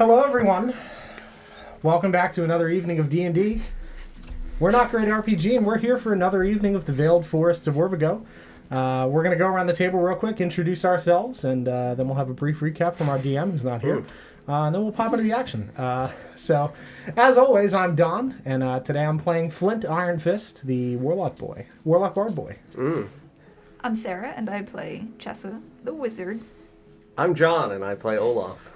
Hello, everyone. Welcome back to another evening of D&D. We're Not Great RPG, and we're here for another evening of the Veiled Forests of Orvigo. We're going to go around the table real quick, introduce ourselves, and then we'll have a brief recap from our DM, who's not here. And then we'll pop into the action. So, as always, I'm Don, and today I'm playing Flint Iron Fist, the Warlock Bard Boy. I'm Sarah, and I play Chessa, the Wizard. I'm John, and I play Olaf.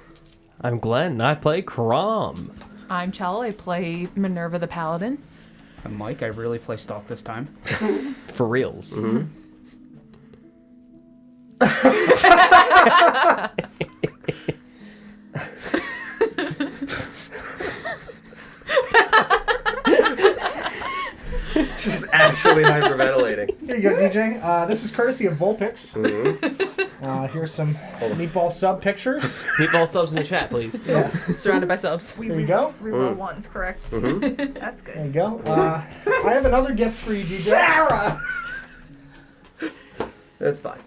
I'm Glenn, and I play Crom. I'm Chell, I play Minerva the Paladin. I'm Mike, I really play Stalk this time. For reals. She's actually hyperventilating. Here you go, DJ. This is courtesy of Vulpix. Here's some meatball sub pictures. Meatball subs in the chat, please. Yeah. Surrounded by subs. We There you go. reroll ones, correct? That's There good. you go. I have another gift for you, DJ. Sarah! That's fine.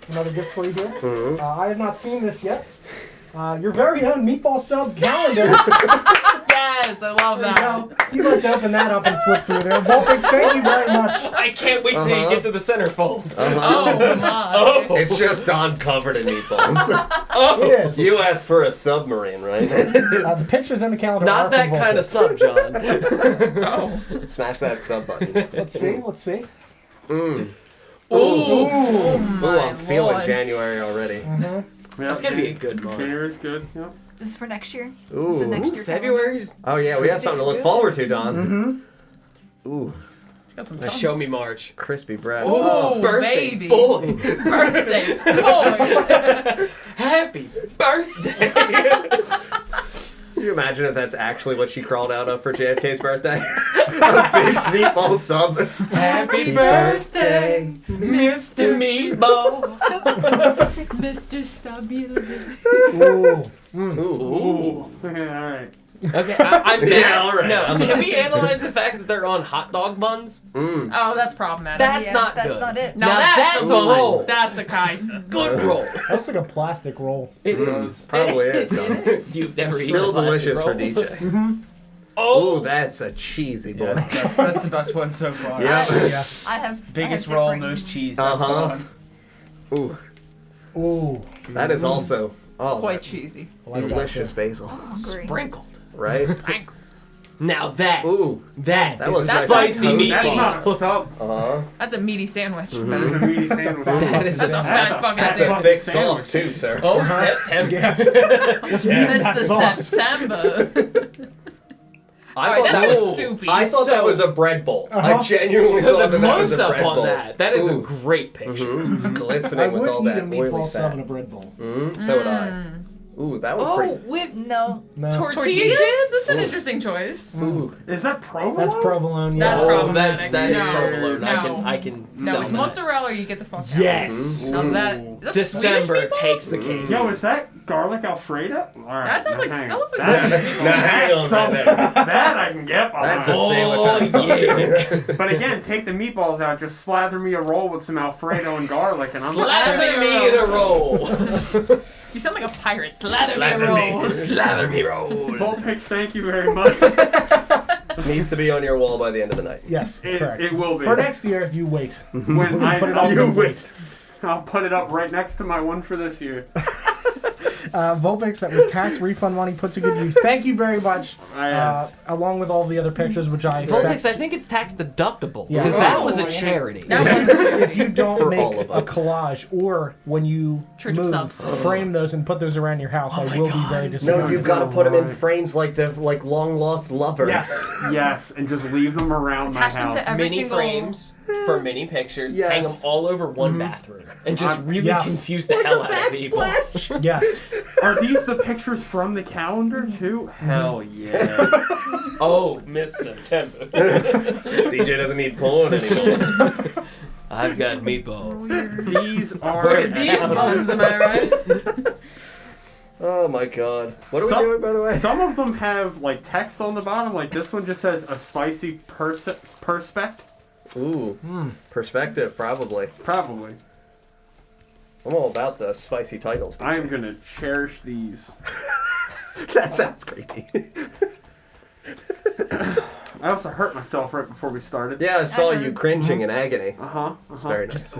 Another gift for you here. I have not seen this yet. Your very own meatball sub calendar. Yes, I love There you that. go. You'd like to open that up and flip through there. Vulpix, thank you very much. I can't wait till you get to the centerfold. Oh my. Oh, It's just Don covered in meatballs. It is. You asked for a submarine, right? The pictures in the calendar are not that from kind of Vulpix. sub, John. Oh. Smash that sub button. Let's see. Ooh. Ooh, My I'm feeling Lord. January already. That's gonna be a good month. January's good, yeah. This is for next year. This is the Ooh. next year. February's Oh yeah, we have something to look forward to, Don. Ooh, Got some a show me March. crispy bread. Oh, Birthday baby. boy. Birthday boy. Happy birthday. Can you imagine if that's actually what she crawled out of for JFK's birthday? A big meatball sub. Happy birthday, Mr. Meatball. Mr. Stabile. Ooh. Ooh. Alright. Okay, I'm Yeah, mad. all right. No, can we analyze the fact that they're on hot dog buns? Oh, that's problematic. That's not that's good. not it. now Now that's that's a a roll. That's a Kaisa. Good roll. That looks like a plastic roll. It is. Probably is, Don. You've never eaten Still a plastic delicious roll. for DJ. Oh, Ooh, that's a cheesy boy. That's the best one so far. Yeah. Yeah. I have Biggest I have roll, different- nose cheese, that's the Uh-huh. one. Ooh, Ooh. that is also Quite cheesy. I like that, delicious too. basil, Hungry. sprinkled. right? Sprinkles. Now that Ooh, that that is looks like spicy toast. That's not meatball. a sub. That's a meaty sandwich. That is a meaty sandwich. That is a That's a fat fucking That's a sandwich. thick sandwich. sauce too, sir. oh September. What's meat in that Mr. sauce? September. I Alright, thought that's that like was soupy. I thought that was a bread bowl. Uh-huh. I genuinely so thought the that was close a up bread on bowl. that is a Ooh. great picture. It's I glistening with would all eat that a oily meatball sub fat. in a bread bowl. So would I. Ooh, that was Oh, pretty. with No. No. Tortillas? That's an interesting choice. Ooh, Is that provolone? That's provolone, yeah. That's oh, problematic. that is No, provolone. no. I can No, sell it's that. mozzarella or you get the fuck out. Yes. Now that's December Swedish meatballs? takes the cake. Yo, is that garlic Alfredo? Alright. That sounds like hang that on. looks like That's- Swedish meatballs. Now hang on right there. That I can get behind. That's a Oh, sandwich. yeah. But again, take the meatballs out, just slather me a roll with some Alfredo and garlic, and I'm Slather me in a roll. You sound like a pirate. Slather me rolls. Slather me roll. Vulpix, thank you very much. Needs to be on your wall by the end of the night. Yes, It, correct. it will be. For next year, you wait. when I Put it on you the wait. I'll put it up right next to my one for this year. Vulpix, that was tax refund money put to good use. Thank you very much. Along with all the other pictures, which I expect. Vulpix, I think it's tax deductible Yeah. because that was a Oh. charity. That was if you don't For make all of a us. collage or when you Treat move, yourselves. frame those and put those around your house, I will be very No, disappointed. you've got to put them in Right. frames like the long lost lovers. Yes. Yes, and just leave them around attach my them house. to every Mini single frames for mini pictures. Yes. Hang them all over one bathroom and just really Yes. confuse the hell out of people. Yes. Are these the pictures from the calendar too? Hell yeah. Oh, Miss September. DJ doesn't need porn anymore. I've got meatballs. These are Where these buns, am I right? Oh my god. What are Some- we doing, by the way? Some of them have like text on the bottom, like this one just says a spicy perspect. Ooh. Perspective, probably. Probably. I'm all about the spicy titles. I am gonna cherish these. That sounds creepy. I also hurt myself right before we started. Yeah, I saw I you heard. cringing in agony. Uh-huh. Very nice.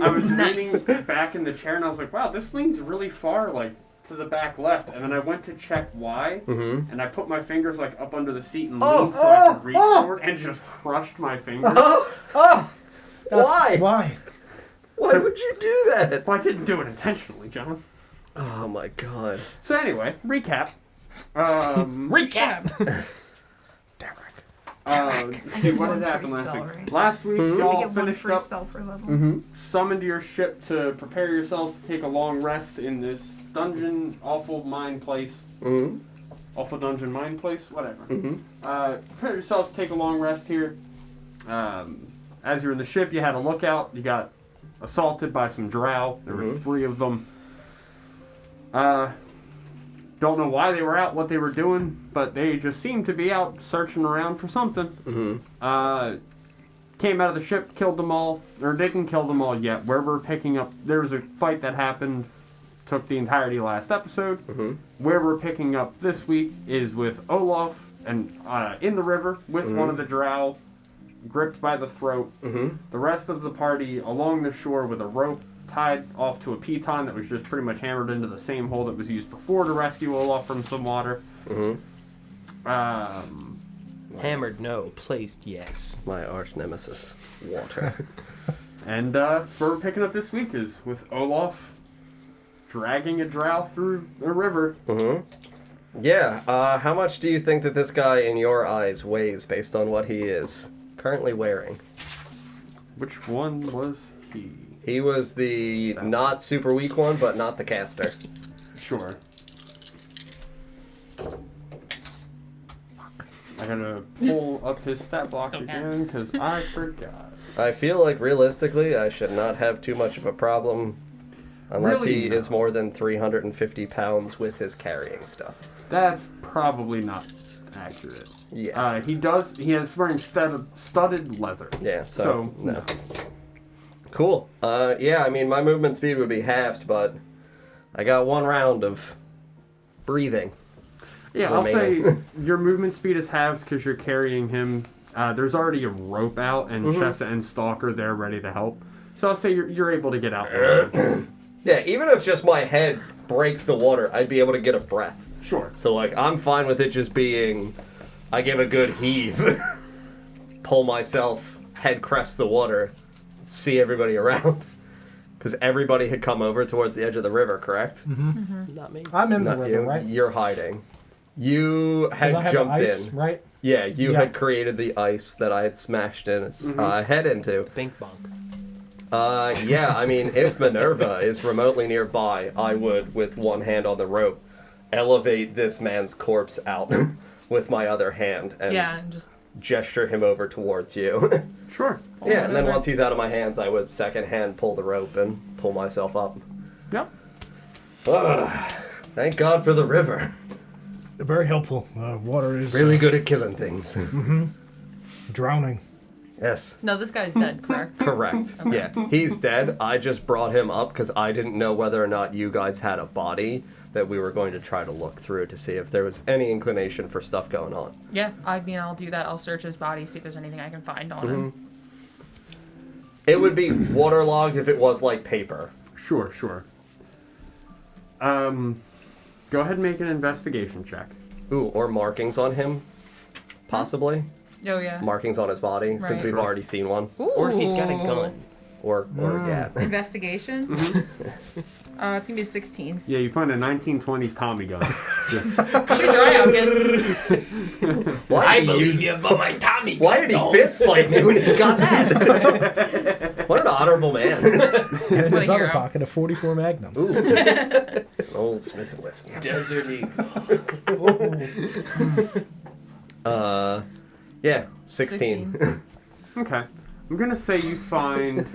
I was Nice. leaning back in the chair and I was like, wow, this leans really far, like, to the back left. And then I went to check why, Mm-hmm. and I put my fingers, like, up under the seat and Oh, leaned so I could reach oh. forward and just crushed my fingers. Oh! Why? Why? Why would you do that? Well, I didn't do it intentionally, John. Oh my god. So anyway, recap. Recap. See what had One happened free last spell, week. right? Last week, Mhm. We y'all get one finished free up, spell per level. Mm-hmm. summoned your ship to prepare yourselves to take a long rest in this dungeon, awful mine place. Mm-hmm. Awful dungeon mine place? Whatever. Mm-hmm. Prepare yourselves to take a long rest here. As you're in the ship, you had a lookout. You got assaulted by some drow. There were Mhm. 3 of them. Don't know why they were out, what they were doing, but they just seemed to be out searching around for something. Mm-hmm. Came out of the ship, killed them all, or didn't kill them all yet. Where we're picking up, there was a fight that happened, took the entirety of last episode. Mm-hmm. Where we're picking up this week is with Olaf and in the river with Mhm. one of the drow, gripped by the throat. Mm-hmm. The rest of the party along the shore with a rope tied off to a piton that was just pretty much hammered into the same hole that was used before to rescue Olaf from some water. Mm-hmm. Hammered, no. Placed, yes. My arch nemesis. Water. And where we're picking up this week is with Olaf dragging a drow through the river. Mm-hmm. Yeah, how much do you think that this guy in your eyes weighs based on what he is currently wearing? Which one was he? He was the not super weak one, but not the caster. Sure. I gotta pull up his stat block Still again because I forgot. I feel like realistically I should not have too much of a problem unless Really he no. is more than 350 pounds with his carrying stuff. That's probably not accurate. Yeah. He has wearing studded leather. Yeah, so no. Cool. Yeah, I mean, my movement speed would be halved, but I got 1 round of breathing. Yeah, I'll say remaining. your movement speed is halved because you're carrying him. There's already a rope out, and Chessa and Stalker there ready to help. So I'll say you're able to get out there. Yeah, even if just my head breaks the water, I'd be able to get a breath. Sure. So, like, I'm fine with it just being, I give a good heave, pull myself, head crest the water, see everybody around. Because everybody had come over towards the edge of the river, correct? Not me. I'm in the Not river, you. right? You're hiding. You 'Cause had I have jumped ice, in. right? Yeah, you Yeah. had created the ice that I had smashed in head into. Bink bonk. Yeah, I mean, if Minerva is remotely nearby, I would, with one hand on the rope, elevate this man's corpse out with my other hand and Yeah, and just gesture him over towards you. Sure. Yeah, and then over. once he's out of my hands, I would second hand pull the rope and pull myself up. Yep. Thank God for the river. Very helpful. Water is Really good at killing things. drowning. Yes. no. This guy's dead. Correct. Correct. Yeah, he's dead. I just brought him up because I didn't know whether or not you guys had a body that we were going to try to look through to see if there was any inclination for stuff going on. Yeah, I mean, I'll do that. I'll search his body, see if there's anything I can find on him. It would be waterlogged if it was like paper. Sure. Go ahead and make an investigation check. Ooh, or markings on him, possibly. Oh yeah. Markings on his body, since Right. we've already seen one. Or if he's got a gun. Or yeah. Investigation. It's gonna be a 16. Yeah, you find a 1920s Tommy gun. Just Shoot your eye out, kid. Why did he you, but my Tommy. Why did he fist fight me when he's got that? What an honorable man. And in What his a other hero. pocket, a 44 Magnum. Ooh. An old Smith & Wesson. Desert Eagle. Yeah, 16. okay. I'm gonna say you find.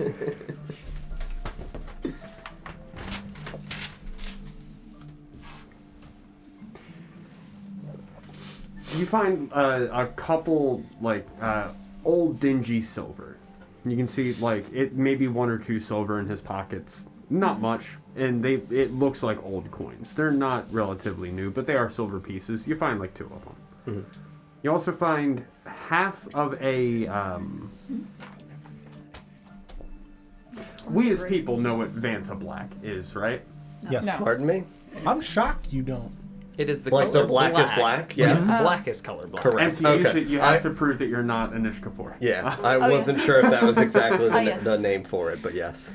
You find a couple like old dingy silver. You can see like it maybe 1 or 2 silver in his pockets, Not much, and it looks like old coins. They're not relatively new, but they are silver pieces. You find like 2 of them. Mm-hmm. You also find half of a. We as people know what Vanta Black is, right? Yes. No. Pardon me? I'm shocked you don't. It is the Like color the black is black? It Yes. is blackest color black. Correct. And to use Okay. it, you have to prove that you're not Anish Kapoor. Yeah, I Oh, wasn't yes. sure if that was exactly Yes. the name for it, but yes.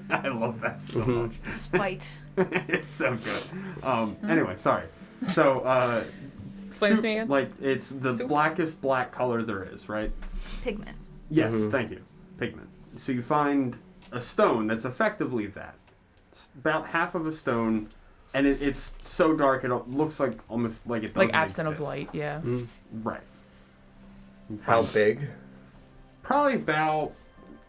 I love that so Mm-hmm. much. Spite. It's so good. Anyway, sorry. So, Explain this to me again. like, it's the Soup? blackest black color there is, right? Pigment. Yes, Mhm. thank you. Pigment. So you find a stone that's effectively that. It's about half of a stone, and it's so dark it looks like almost like it doesn't Like absent of exist. light, yeah. Right. You How find- big? Probably about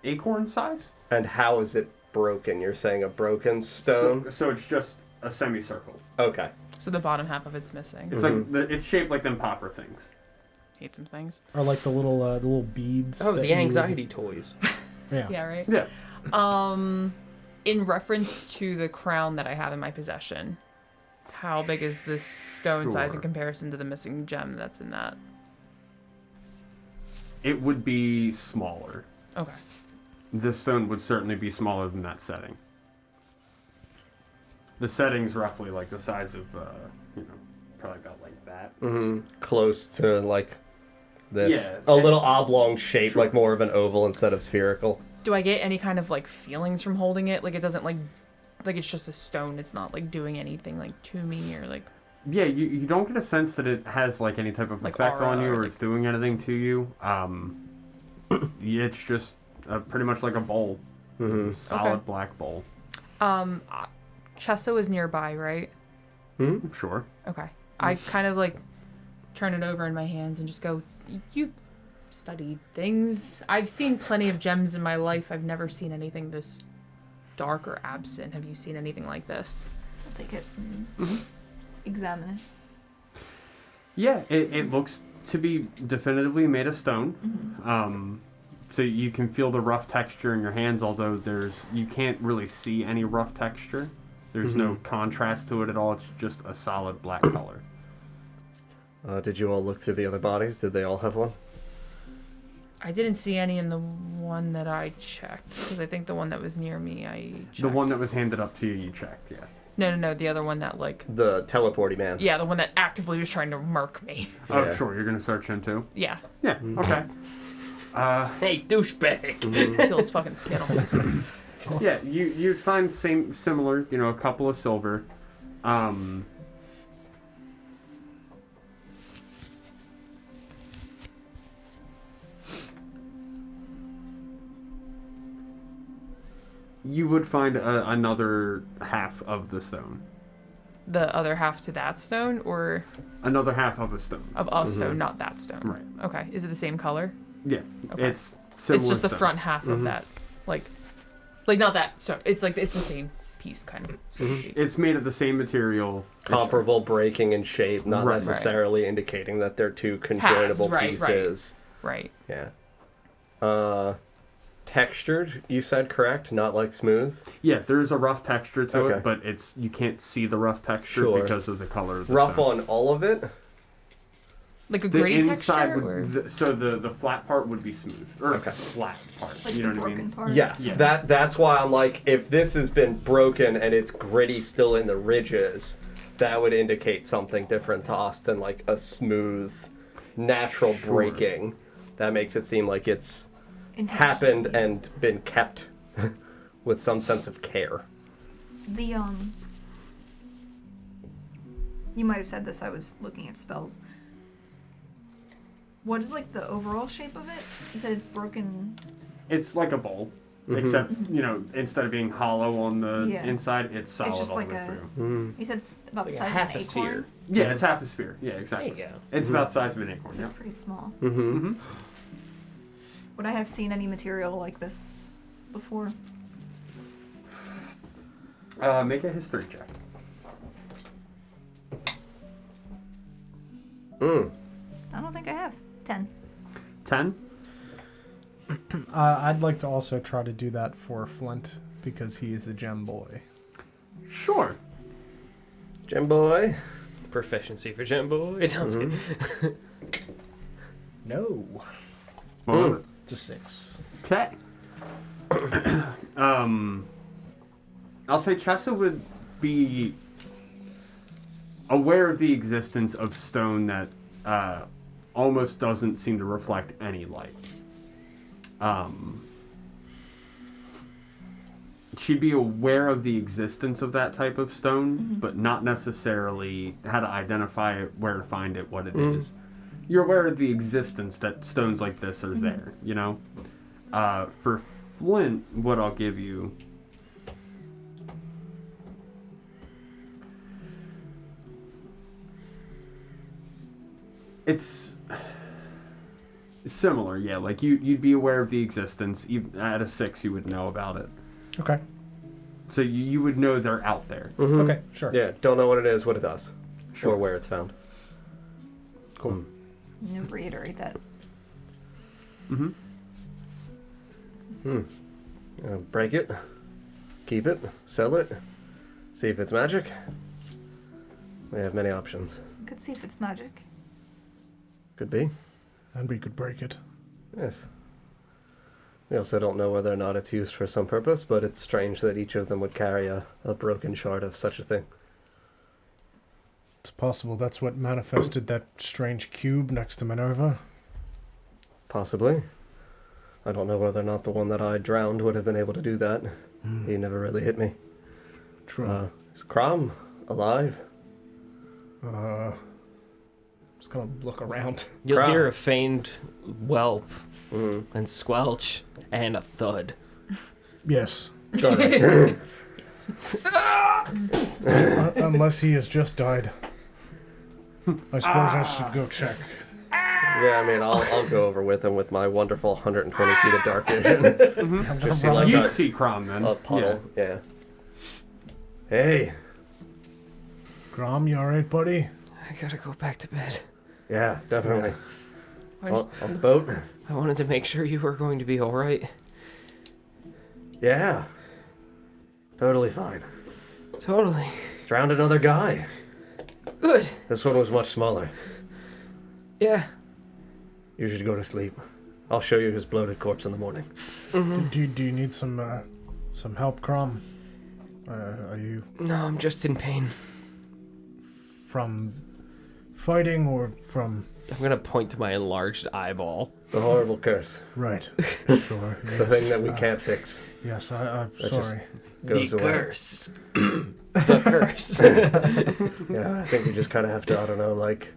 acorn size. And how is it broken? You're saying a broken stone? So it's just a semicircle. Okay. So the bottom half of it's missing. It's like it's shaped like them popper things. Hate them things. Or like the little beads. Oh, that the you- anxiety toys. Yeah. Yeah, right? Yeah. In reference to the crown that I have in my possession, how big is this stone size in Sure. comparison to the missing gem that's in that? It would be smaller. Okay. This stone would certainly be smaller than that setting. The setting's roughly like the size of, probably about like that. Mm-hmm. Close to like this. Yeah. A little oblong shape, Sure. like more of an oval instead of spherical. Do I get any kind of like feelings from holding it? Like it doesn't like it's just a stone. It's not like doing anything like to me or like. Yeah, you don't get a sense that it has like any type of Like effect on aura you or, or like- it's doing anything to you. It's just pretty much like a bowl. Mm-hmm. Solid Okay. black bowl. Chesso is nearby, right? Sure. Okay. I kind of like turn it over in my hands and just go, "You studied things. I've seen plenty of gems in my life. I've never seen anything this dark or absent. Have you seen anything like this?" I'll take it and examine it. Yeah, it looks to be definitively made of stone. So you can feel the rough texture in your hands, although you can't really see any rough texture. There's no contrast to it at all. It's just a solid black color. Did you all look through the other bodies? Did they all have one? I didn't see any in the one that I checked because I think the one that was near me I checked. The one that was handed up to you, you checked, yeah. No, the other one that like The teleporty man. yeah, the one that actively was trying to murk me. Oh, Yeah. sure, you're going to search him too? Yeah, Yeah, okay. Hey, douchebag. kill his fucking skittle. Yeah, you find similar, a couple of silver. You would find another half of the stone. The other half to that stone or Another half of a stone. of a stone, not that stone. Right. Okay. Is it the same color? Yeah, Okay. it's similar. It's just the stone. front half of that, like not that. So it's like it's the same piece, kind of. So to speak. It's made of the same material. Comparable breaking in shape, not Right. necessarily indicating that they're two conjoinable right, right. pieces. Right. Yeah. Textured, you said, correct? Not like smooth? Yeah, there's a rough texture to Okay. it, but you can't see the rough texture Sure. because of the color of the Rough stone. on all of it? Like a The gritty inside texture, or would, the flat part would be smooth, or Okay. flat part. Like you the know what I broken mean? part. Yes, Yeah. that's why I'm like, if this has been broken and it's gritty still in the ridges, that would indicate something different to us than like a smooth, natural Sure. breaking. That makes it seem like it's Intentionally. happened and been kept with some sense of care. The you might have said this. I was looking at spells. What is like the overall shape of it? You said it's broken. It's like a bowl, Mhm. except instead of being hollow on the Yeah. inside, it's solid just all like the way a- through. Mm. You said it's about It's the like size a of half an a acorn. sphere. Yeah, it's half a sphere. Yeah, There exactly. you go. It's about the size of an acorn. So Yeah. it's pretty small. Mm-hmm. Would I have seen any material like this before? Make a history check. Mm. I don't think I have. 10. 10. I'd like to also try to do that for Flint because he is a gem boy. Sure. Gem boy. Proficiency for Gem Boy. No, I'm just kidding. No. Well, It's a 6. okay. I'll say Chessa would be aware of the existence of stone that almost doesn't seem to reflect any light. She'd be aware of the existence of that type of stone, but not necessarily how to identify it, where to find it, what it is. You're aware of the existence that stones like this are there, you know? For flint, what I'll give you... It's similar, yeah. Like, you'd be aware of the existence. Even at a 6, you would know about it. Okay. So you would know they're out there. Okay, sure. Yeah, don't know what it is, what it does. Sure. Or where it's found. Cool. And reiterate that. Break it. Keep it. Sell it. See if it's magic. We have many options. You could see if it's magic. Could be. And we could break it. Yes. We also don't know whether or not it's used for some purpose, but it's strange that each of them would carry a broken shard of such a thing. It's possible that's what manifested that strange cube next to Minerva. Possibly. I don't know whether or not the one that I drowned would have been able to do that. He never really hit me. True. Is Crom alive? Just gonna look around. You'll Crap. hear a feigned whelp and squelch and a thud. Yes. Got it. Unless he has just died. I suppose I should go check. Yeah, I mean, I'll go over with him with my wonderful 120 feet of dark vision. I'm Just see gonna like You a, see Crom then. a puddle. Yeah. Hey. Grom, you alright, buddy? I gotta go back to bed. Yeah, definitely. Where'd On the boat? I wanted to make sure you were going to be alright. Yeah. Totally fine. Totally. Drowned another guy. Good. This one was much smaller. Yeah. You should go to sleep. I'll show you his bloated corpse in the morning. Do you need some help, Grom? Are you No, I'm just in pain. from fighting or from... I'm gonna point to my enlarged eyeball. The horrible curse. Right. Sure. The thing that we can't fix. Yes, I'm That sorry. Goes the away. curse. The curse. Yeah, I think we just kind of have to, I don't know, like,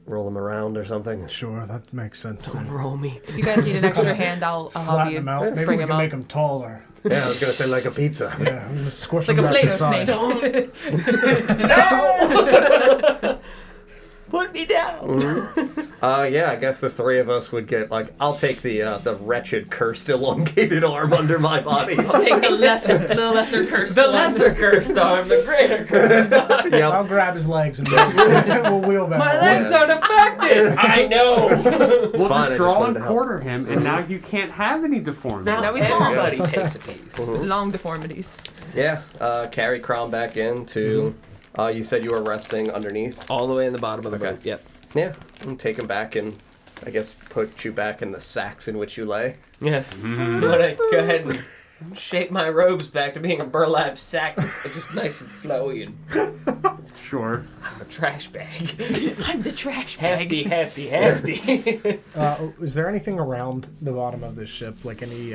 roll him around or something. Sure, that makes sense. Don't roll me. If you guys need an extra hand, I'll help Flatten you him out. Maybe bring we him can up. make him taller. Yeah, I was going to say like a pizza. Yeah, I'm gonna squish Like him a back to Play-Doh size. snake. Put me down. Yeah, I guess the three of us would get, like, I'll take the wretched, cursed, elongated arm under my body. I'll take the lesser curse. The lesser cursed arm, the greater cursed arm. Yep. I'll grab his legs and we'll wheel back. My over. legs aren't affected. I know. We'll fine, I just just draw wanted and to help. quarter him, and now you can't have any deformity. Now Now he's long. everybody takes a piece. Long deformities. Yeah, carry Crown back in to, you said you were resting underneath. All the way in the bottom of the Okay. boat. Yep. Yeah, and take him back and, I guess, put you back in the sacks in which you lay. Yes. I'm gonna go ahead and shape my robes back to being a burlap sack that's just nice and flowy and Sure. a trash bag. I'm the trash bag. Hefty. Is there anything around the bottom of this ship, like any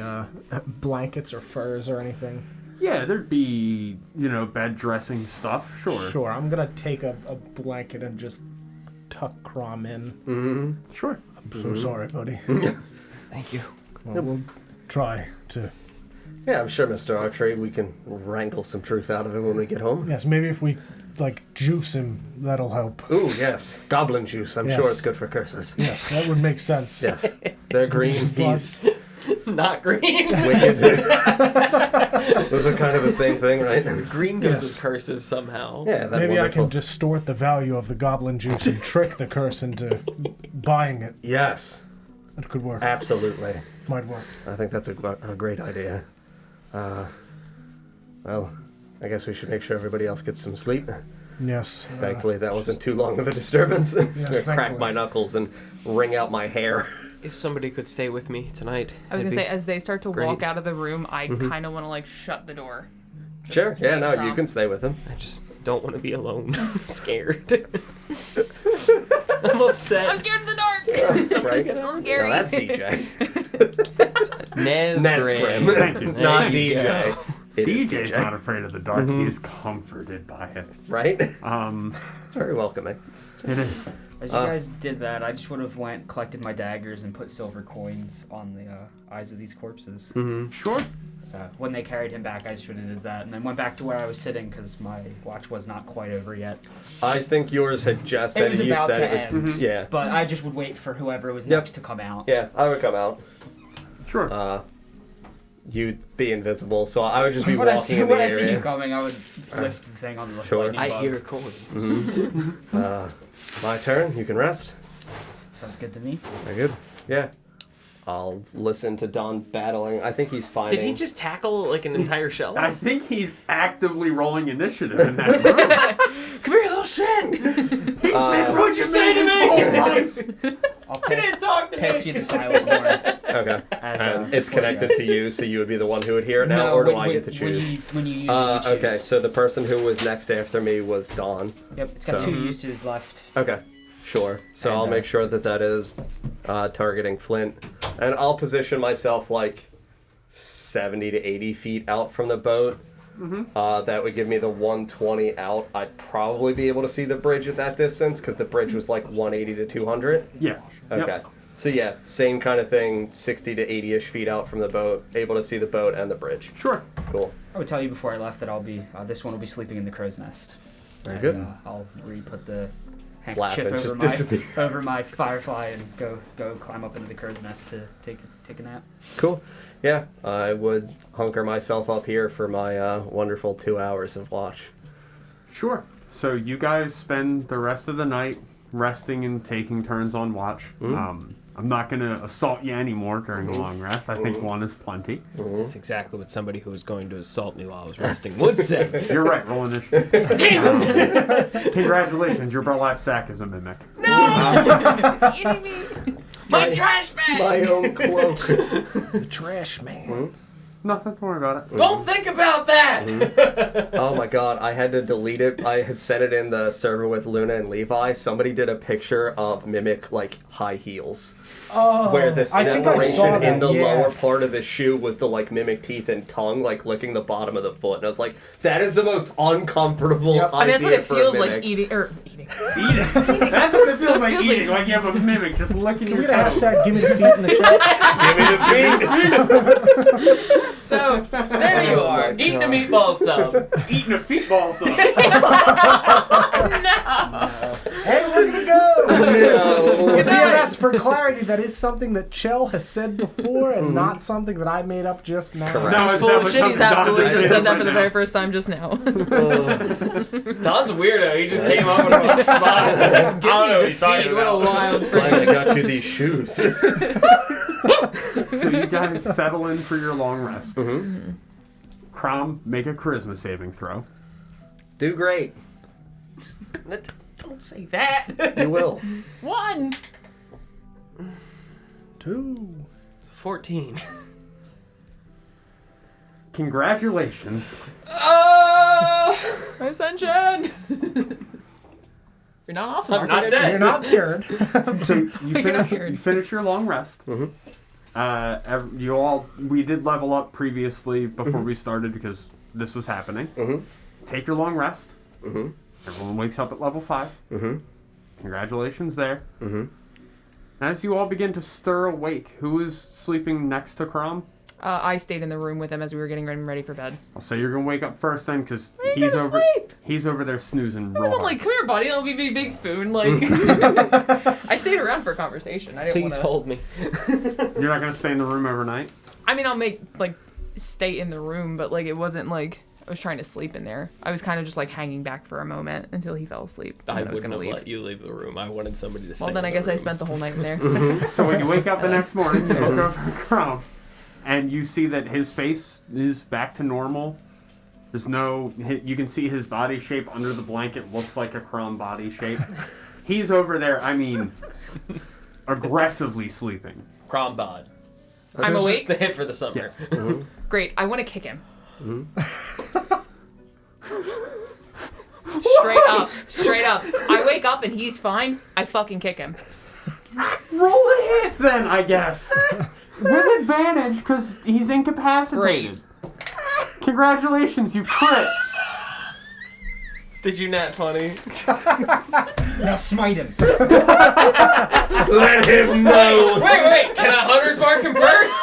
blankets or furs or anything? Yeah, there'd be, bed dressing stuff. Sure. Sure, I'm gonna take a blanket and just tuck Crom in. Sure. I'm so sorry, buddy. Thank you. Well, we'll try to. Yeah, I'm sure, Mr. Archery, we can wrangle some truth out of him when we get home. Yes, maybe if we juice him, that'll help. Ooh, yes. Goblin juice. I'm Yes. sure it's good for curses. Yes, that would make sense. Yes. They're green. Just He's Not green. wicked. Those are kind of the same thing, right? Green goes Yes. with curses somehow. Yeah, that Maybe I wonderful. can distort the value of the goblin juice and trick the curse into buying it. Yes, That could work. absolutely. Might work. I think that's a great idea. Well, I guess we should make sure everybody else gets some sleep. Yes. Thankfully, that wasn't too long of a disturbance. I'm gonna crack thankfully. my knuckles and wring out my hair. If somebody could stay with me tonight. I was it'd gonna be say, as they start to great. walk out of the room, I kind of want to like shut the door. Just Sure. to Yeah. make No, you Crom. can stay with him. I just don't want to be alone. I'm scared. I'm upset. I'm scared of the dark. Right? It's so No, scary. that's DJ. Nesgrim. Thank you. Not There you DJ. go. It is DJ's DJ. not afraid of the dark. He is comforted by it. Right? It's very welcoming. It is. As you guys did that, I just would have collected my daggers and put silver coins on the eyes of these corpses. Sure. So when they carried him back, I just would have did that, and then went back to where I was sitting because my watch was not quite over yet. I think yours had just It ended. was You about said to it was. end. Yeah. But I just would wait for whoever was Yep. next to come out. Yeah. I would come out. Sure. You'd be invisible, so I would just be When I walking see, in the when I see you area. coming, I would lift the thing on the Sure. lightning I bug. hear coins. My turn. You can rest. Sounds good to me. Very good. Yeah. I'll listen to Don battling. I think he's fighting. Did he just tackle like an entire shelf? I think he's actively rolling initiative in that room. Come here, little shit! What'd you say to me? I'll He didn't talk to pass me! you the silent horn. Okay. As, And it's connected to you, so you would be the one who would hear it now, or do I get to choose? When you use it, you Okay, choose. so the person who was next after me was Dawn. Yep, it's got so- 2 uses left. Okay, sure. So And, I'll make sure that that is targeting Flint. And I'll position myself like 70 to 80 feet out from the boat. That would give me the 120 out. I'd probably be able to see the bridge at that distance, because the bridge was like 180 to 200. Yeah. Okay. Yep. So yeah, same kind of thing, 60 to 80-ish feet out from the boat, able to see the boat and the bridge. Sure. Cool. I would tell you before I left that I'll be this one will be sleeping in the crow's nest. Very And, good. I'll re-put the Flap handkerchief and just over disappear. over my firefly and go climb up into the crow's nest to take a nap. Cool. Yeah, I would hunker myself up here for my wonderful 2 hours of watch. Sure. So you guys spend the rest of the night resting and taking turns on watch. I'm not going to assault you anymore during the long rest. I think one is plenty. That's exactly what somebody who was going to assault me while I was resting would say. You're right. Roll initiative. Congratulations. Your burlap sack is a mimic. It's eating me. My trash bag! My own cloak. The trash man. Nothing to worry about it. Don't think about that! Oh my god, I had to delete it. I had sent it in the server with Luna and Levi. Somebody did a picture of Mimic, like, high heels. Oh, Where the I think I saw separation that, in the yeah. lower part of the shoe was the, like, Mimic teeth and tongue, like, licking the bottom of the foot. And I was like, that is the most uncomfortable Yep. I mean, that's what idea it for a feels like Mimic. eating. Eating. That's what it feels like feels eating. like- Like you have a mimic just licking Can your we get a toes. hashtag give me the feet in the chat? Give me the feet. So, there you Oh are, my eating a God. meatball sub. Eating a feetball sub. Hey, we're gonna go! No. CRS, for clarity, that is something that Chell has said before and not something that I made up just now. Correct. No, He's it's full of never shit. He's something absolutely Don just did said that right for the now. very first time just now. Don's a weirdo, he just came up with a spot. I don't know what he's talking What a about. wild Finally phrase. got you these shoes. So you guys settle in for your long rest. Crom, make a charisma saving throw. Do great. Don't say that. You will. 1. 2. 14. Congratulations. Oh! Ascension. You're not awesome. I'm Mark. not You're dead. You're not cured. So you You're finish, weird. you finish your long rest. We did level up previously before we started because this was happening. Take your long rest. Everyone wakes up at level 5. Congratulations there. As you all begin to stir awake, who is sleeping next to Crom? I stayed in the room with him as we were getting ready for bed. I'll say you're gonna wake up first then, because I ain't he's gonna over. sleep. He's over there snoozing. I Real wasn't hard. like, come here, buddy. I'll be big spoon. Like, I stayed around for a conversation. I didn't Please want to. hold me. You're not gonna stay in the room overnight. I mean, I'll stay in the room, but like, it wasn't like I was trying to sleep in there. I was kind of just like hanging back for a moment until he fell asleep. And I then I was wouldn't gonna have leave. let you leave the room. I wanted somebody to stay Well, then in I the guess I room. spent the whole night in there. So when you wake up the next morning, you look over at Crom, and you see that his face is back to normal. There's no. You can see his body shape under the blanket looks like a Crom body shape. He's over there. I mean, aggressively sleeping. Crombod. I'm awake. The hit for the summer. Yeah. Great. I want to kick him. Mm-hmm. Straight up. I wake up and he's fine. I fucking kick him. Roll a hit then, I guess. With advantage, because he's incapacitated. Congratulations, you crit. Did you nat 20? Now smite him. Let him know. Wait. Can I hunter's mark him first?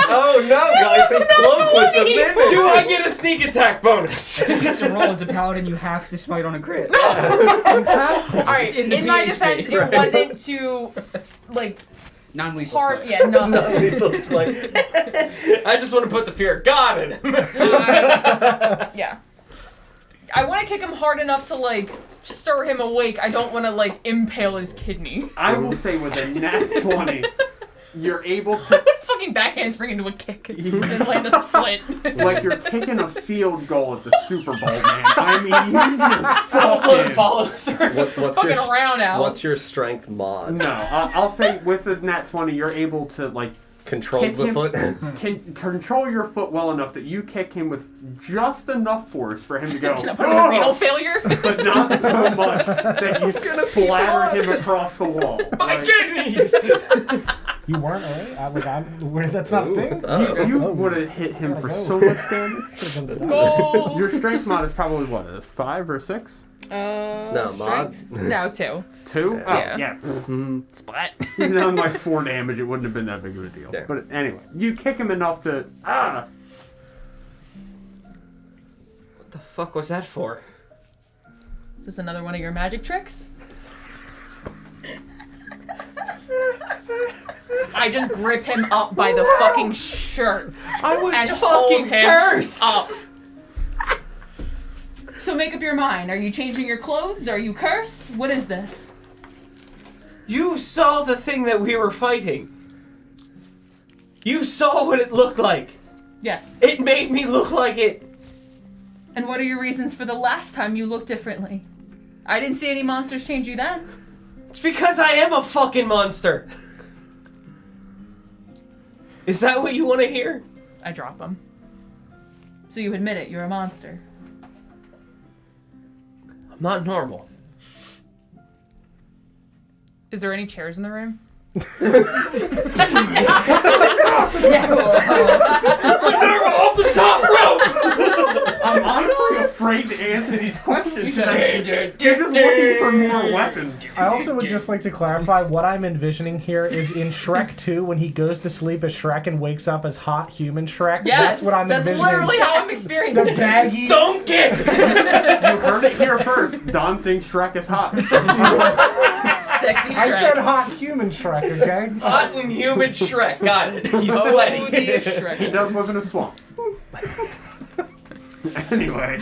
Oh no, guys, his cloak was a mimic. Do I get a sneak attack bonus? If you get to roll as a paladin, you have to smite on a crit. Alright, in the in my PHP, defense, right. it wasn't too, like, Non-lethal hard. smite. Yeah, no. Lethal display. I just want to put the fear of God in him. Yeah. I want to kick him hard enough to, like, stir him awake. I don't want to, like, impale his kidney. I will say with a nat 20, you're able to, Fucking backhand spring into a kick and land a split. like you're kicking a field goal at the Super Bowl, man. I mean, you just Full blood fucking... follow through. What's Fucking your round out. What's your strength mod? No, I'll say with the nat 20, you're able to, like, Control kick the him- foot. can control your foot well enough that you kick him with just enough force for him to go, To put him in renal failure. but not so much that you splatter him across the wall. My Like, kidneys! You weren't alright? That's not a thing? you Oh. would have hit him for Gotta go. so much damage. Go. Your strength mod is probably what, a 5 or 6? No, mod? strength? No, 2. 2? Yeah. Oh, yeah. Splat. He's done like 4 damage. It wouldn't have been that big of a deal. Yeah. But anyway, you kick him enough to What the fuck was that for? Is this another one of your magic tricks? I just grip him up by the fucking shirt I was and hold fucking him cursed! up. So make up your mind. Are you changing your clothes? Are you cursed? What is this? You saw the thing that we were fighting. You saw what it looked like. Yes. It made me look like it. And what are your reasons for the last time you looked differently? I didn't see any monsters change you then. It's because I am a fucking monster. Is that what you want to hear? I drop him. So you admit it, you're a monster. I'm not normal. Is there any chairs in the room? Off the top rope! I'm honestly afraid to answer these questions. You should. You're just looking for more weapons. I also would just like to clarify what I'm envisioning here is in Shrek 2 when he goes to sleep as Shrek and wakes up as hot human Shrek. Yes, That's what I'm envisioning. literally how I'm The experiencing it. baggy. Donkey! You heard it here first. Don thinks Shrek is hot. Sexy Shrek. I said hot human Shrek, okay? Hot and humid Shrek. Got it. He's Oh, sweaty. the Shrek. He does live in a swamp. Anyway.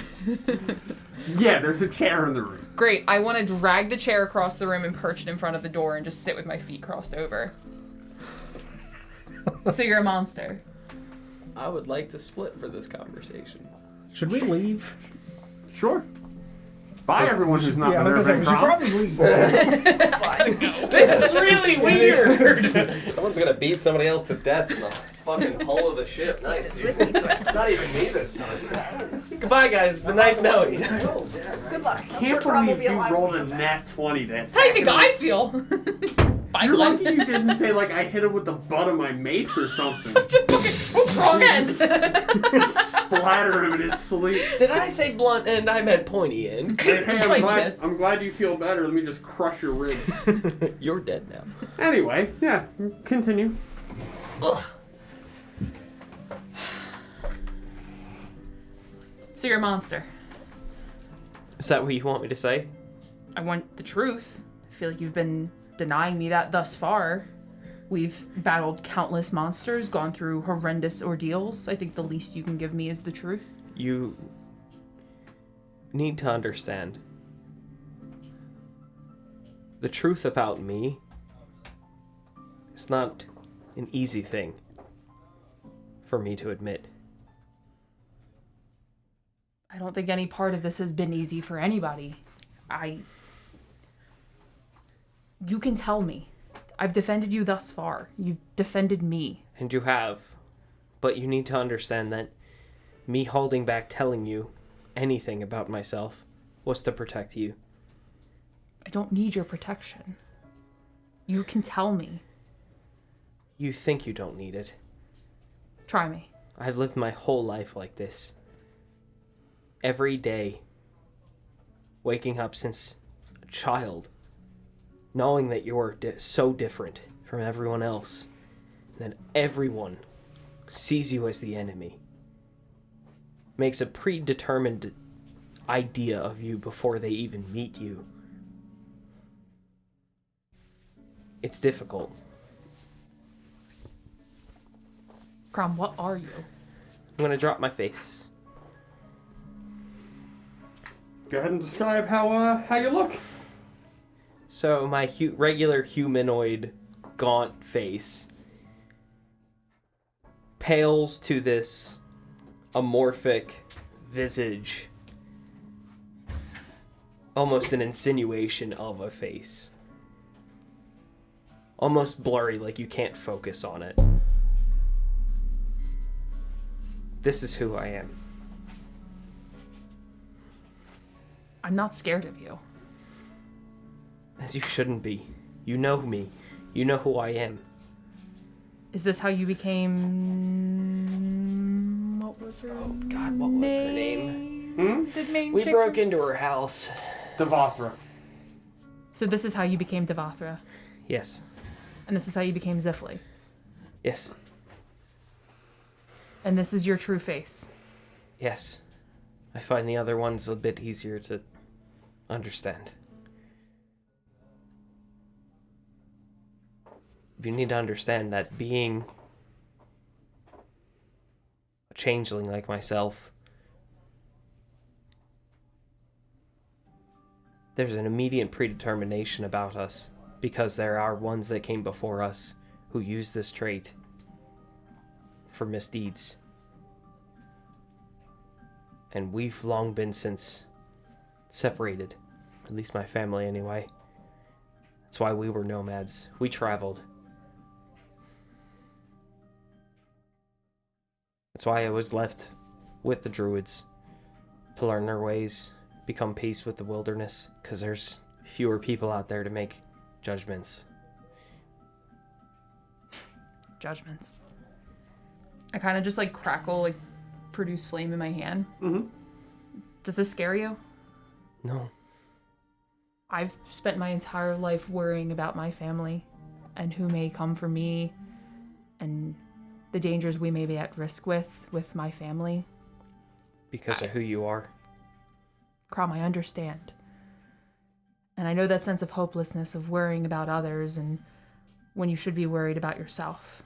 Yeah, there's a chair in the room. Great. I want to drag the chair across the room and perch it in front of the door and just sit with my feet crossed over. So you're a monster. I would like to split for this conversation. Should we leave? Sure. Bye, everyone who's not Yeah, I was gonna say, Minerva we and should Crom. probably leave. This is really weird. Someone's gonna beat somebody else to death in the fucking hull of the ship. Nice. Dude. It's not even me this time. Goodbye, guys. It's been nice knowing you. Good luck. Can't believe you rolled a nat 20 that. How do you think I feel? Fine, You're Glenn. lucky you didn't say, like, I hit him with the butt of my mace or something. Oops, wrong end. Splatter him in his sleep. Did I say blunt end? I meant pointy end. Hey, Slightly bits. I'm glad you feel better. Let me just crush your ribs. You're dead now. Anyway, yeah, continue. So you're a monster. Is that what you want me to say? I want the truth. I feel like you've been denying me that thus far. We've battled countless monsters, gone through horrendous ordeals. I think the least you can give me is the truth. You need to understand. The truth about me is not an easy thing for me to admit. I don't think any part of this has been easy for anybody. You can tell me. I've defended you thus far. You've defended me. And you have. But you need to understand that me holding back telling you anything about myself was to protect you. I don't need your protection. You can tell me. You think you don't need it. Try me. I've lived my whole life like this. Every day. Waking up since a child. Knowing that you're so different from everyone else. And that everyone sees you as the enemy. Makes a predetermined idea of you before they even meet you. It's difficult. Crom, what are you? I'm gonna drop my face. Go ahead and describe how you look. So my regular humanoid gaunt face pales to this amorphic visage. Almost an insinuation of a face. Almost blurry, like you can't focus on it. This is who I am. I'm not scared of you. As you shouldn't be. You know me. You know who I am. Is this how you became... What was her Oh God, what was her name? The main We chick broke from- into her house. Devathra. So this is how you became Devathra. Yes. And this is how you became Zifley. Yes. And this is your true face. Yes. I find the other ones a bit easier to understand. You need to understand that being a changeling like myself, there's an immediate predetermination about us because there are ones that came before us who use this trait for misdeeds. And we've long been since separated, at least my family anyway. That's why we were nomads. We traveled. That's why I was left with the druids to learn their ways, become peace with the wilderness, because there's fewer people out there to make judgments. Judgments. I kind of just like crackle, like produce flame in my hand. Mm-hmm. Does this scare you? No. I've spent my entire life worrying about my family and who may come for me and the dangers we may be at risk with my family. Because of who you are. Crom, I understand. And I know that sense of hopelessness of worrying about others and when you should be worried about yourself.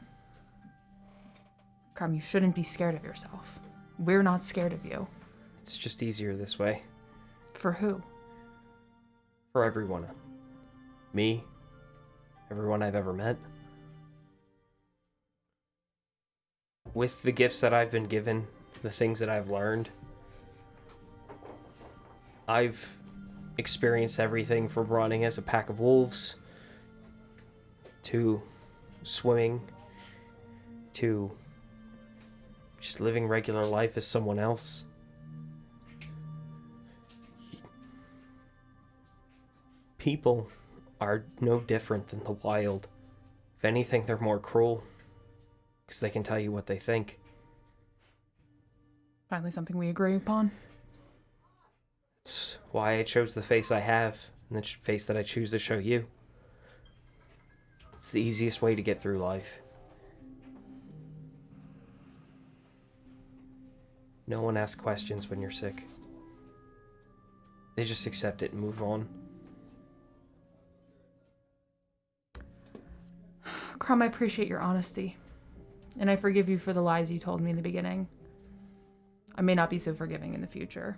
Crom, you shouldn't be scared of yourself. We're not scared of you. It's just easier this way. For who? For everyone. Me. Everyone I've ever met. With the gifts that I've been given, the things that I've learned, I've experienced everything from running as a pack of wolves, to swimming, to just living regular life as someone else. People are no different than the wild. If anything, they're more cruel. Because they can tell you what they think. Finally something we agree upon. That's why I chose the face I have, and the face that I choose to show you. It's the easiest way to get through life. No one asks questions when you're sick. They just accept it and move on. Crom, I appreciate your honesty. And I forgive you for the lies you told me in the beginning. I may not be so forgiving in the future.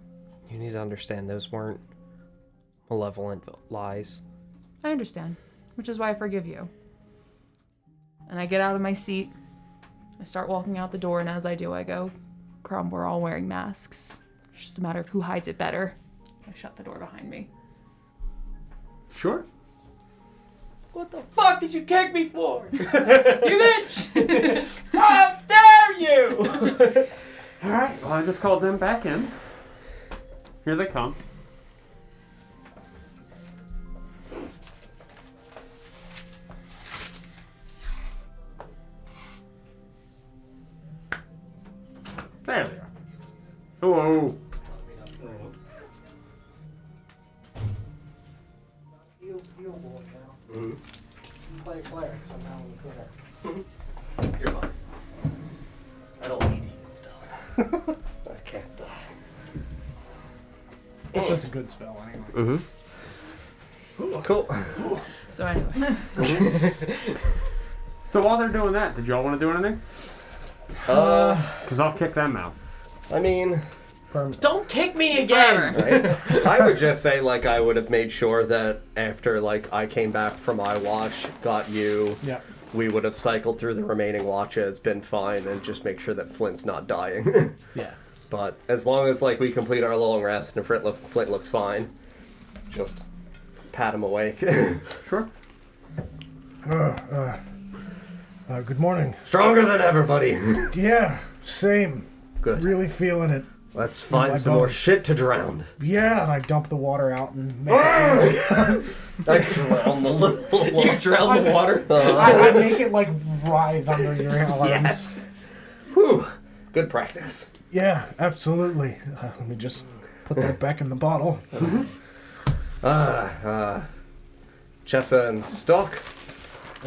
You need to understand those weren't malevolent lies. I understand, which is why I forgive you. And I get out of my seat. I start walking out the door, and as I do, I go, Crom, we're all wearing masks. It's just a matter of who hides it better. I shut the door behind me. Sure. What the fuck did you kick me for? You bitch! How dare you! All right. Well, I just called them back in. Here they come. There they are. Hello. Heal boy now. Play clerics, I'm now in the clear. You're fine. I don't need healing stuff. I can't die. It's just a good spell anyway. Cool. So anyway. So while they're doing that, did y'all want to do anything? Because I'll kick them out. I mean, Don't kick me again! right? I would just say, like, I would have made sure that after, like, I came back from my watch, got you, Yeah. we would have cycled through the remaining watches, been fine, and just make sure that Flint's not dying. Yeah. But as long as, like, we complete our long rest and Flint looks fine, just pat him awake. Sure. Good morning. Stronger than ever, buddy. Yeah, same. Good. Really feeling it. Let's find my some more bones. shit to drown. Yeah, And I dump the water out and make it I drown the little You drown the water? I make it like writhe under your arms. Yes. Whew. Good practice. yeah, absolutely. Let me just put that back in the bottle. Chessa and Stock.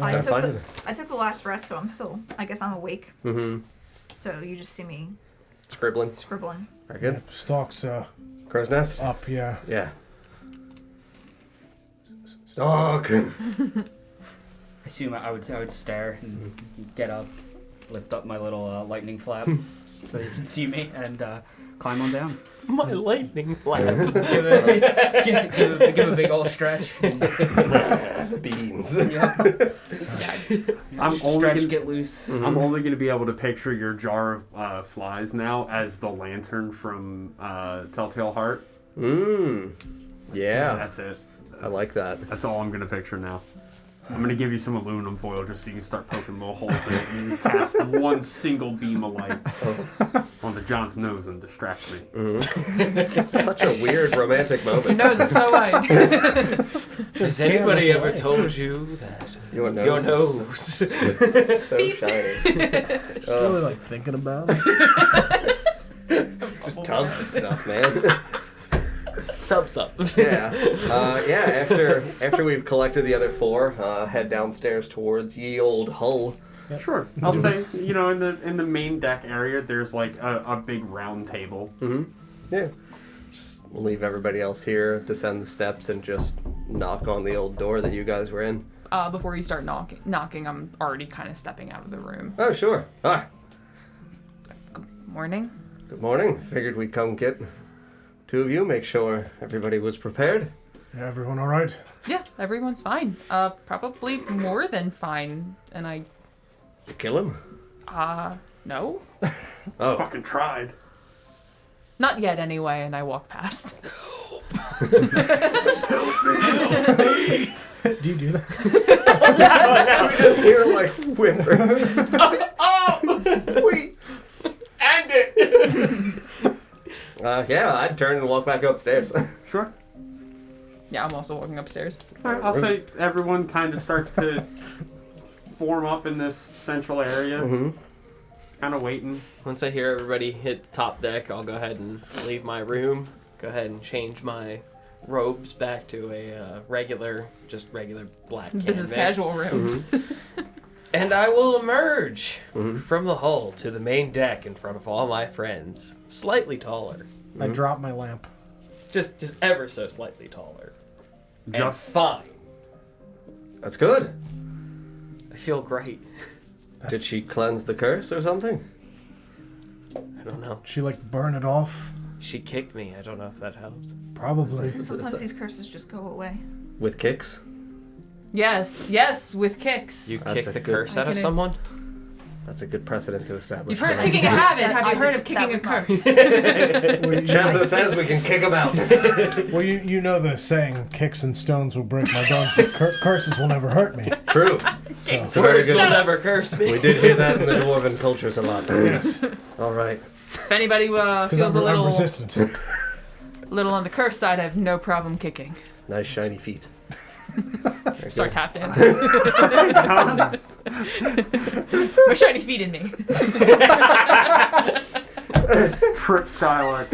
I Can't took find the it. I took the last rest, so I guess I'm awake. Mm-hmm. So you just see me Scribbling. scribbling. Very good. Stalk's Crow's nest. up, yeah. Yeah. Stock. I assume I would stare and get up, lift up my little lightning flap so you can see me, and climb on down. My lightning flap. give a big old stretch. Beans. Yep. I'm only Stretch, gonna, get loose. I'm only going to be able to picture your jar of flies now as the lantern from Telltale Heart. Yeah. That's it. I like that. That's all I'm going to picture now. I'm going to give you some aluminum foil just so you can start poking little holes in it and you cast one single beam of light onto John's nose and distract me. Such a weird romantic Your moment. nose is so white. Has anybody ever told you that Your nose. your nose? So shiny. Just really like thinking about it. Just tubs and stuff, man. Tub stuff. Yeah. Yeah, after we've collected the other four, head downstairs towards ye old hull. Sure. I'll say, in the main deck area, there's like a big round table. Yeah. Just leave everybody else here, descend the steps, and just knock on the old door that you guys were in. Before you start knocking, I'm already kind of stepping out of the room. Oh, sure. Morning. Good morning. Figured we'd come get two of you, make sure everybody was prepared. Yeah, everyone all right? Yeah, everyone's fine. Probably more than fine. And I, Did you kill him? no. Oh. Fucking tried. Not yet anyway, and I walk past. Do you do that? Now we just hear like whimpers. Please. End it! Yeah, I'd turn and walk back upstairs. Sure. Yeah, I'm also walking upstairs. All right, I'll say everyone kind of starts to form up in this central area, kind of waiting. Once I hear everybody hit the top deck, I'll go ahead and leave my room. Go ahead and change my robes back to a regular black Business canvas. casual rooms. And I will emerge from the hull to the main deck in front of all my friends. Slightly taller. I drop my lamp. Just ever so slightly taller. And Just fine. That's good. I feel great. Did she cleanse the curse or something? I don't know. She like burn it off? She kicked me. I don't know if that helps. Probably. Sometimes these curses just go away. With kicks? Yes, with kicks. You That's kicked a the good- curse I out of can- someone? That's a good precedent to establish. You've heard of kicking a habit. Have you heard of kicking a curse? Chessa says we can kick him out. Well, you know the saying, kicks and stones will break my bones, but curses will never hurt me. True. Kicks So very Words good. will never curse me. We did hear that in the dwarven cultures a lot. Yes. All right. If anybody Because feels a I'm little resistant. on the curse side, I have no problem kicking. Nice shiny feet. Start tap dancing. My shiny feet in me. Trip Skylark.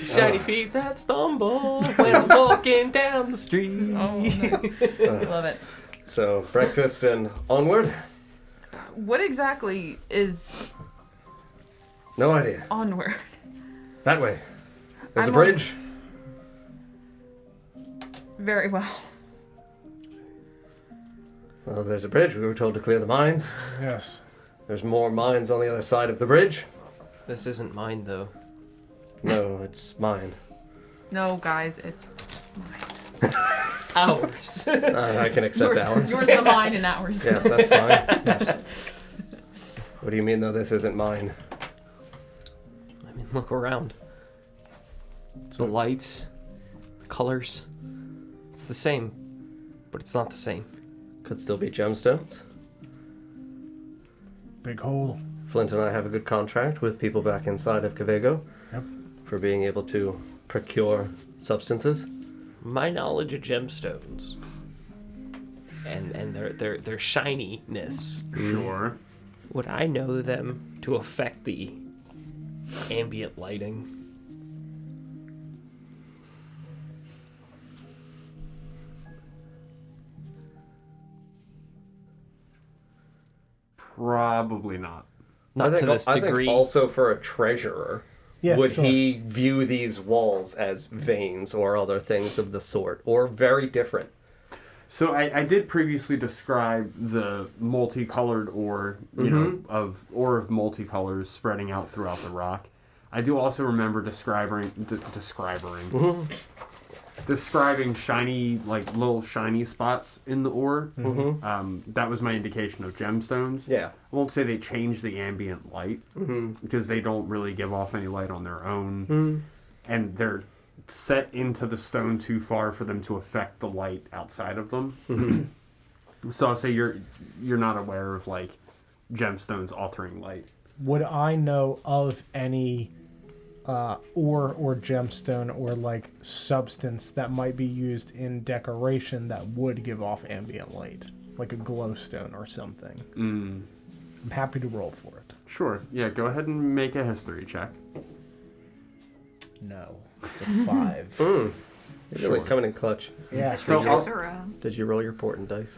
Shiny feet that stumble when I'm walking down the street. Oh, nice. Love it. So breakfast and onward. What exactly is No idea. onward? That way. There's I'm a bridge. Very well. Well, there's a bridge. We were told to clear the mines. Yes. There's more mines on the other side of the bridge. This isn't mine, though. No, it's mine. No, guys, it's mine. Ours. I can accept ours. Yours the mine and ours. Yes, that's fine. Yes. What do you mean, though, this isn't mine? I mean, look around. The lights, the colors. It's the same, but it's not the same. Could still be gemstones. Big hole. Flint and I have a good contract with people back inside of Orvigo Yep. for being able to procure substances. My knowledge of gemstones and their shininess. Sure. Would I know them to affect the ambient lighting? Probably not. Not to this I degree. think also for a treasurer, Yeah, would sure. he view these walls as veins or other things of the sort, or very different? So I did previously describe the multicolored ore, you know, of multicolors spreading out throughout the rock. I do also remember describing shiny, like little shiny spots in the ore. That was my indication of gemstones. Yeah. I won't say they change the ambient light because they don't really give off any light on their own, and they're set into the stone too far for them to affect the light outside of them. So I'll say you're not aware of like gemstones altering light. Would I know of any ore or gemstone or like substance that might be used in decoration that would give off ambient light? Like a glowstone or something. I'm happy to roll for it. Sure. Yeah, go ahead and make a history check. No. It's a 5. You're really Sure. coming in clutch. Yeah. Is so this I'll- yours or, Did you roll your portent dice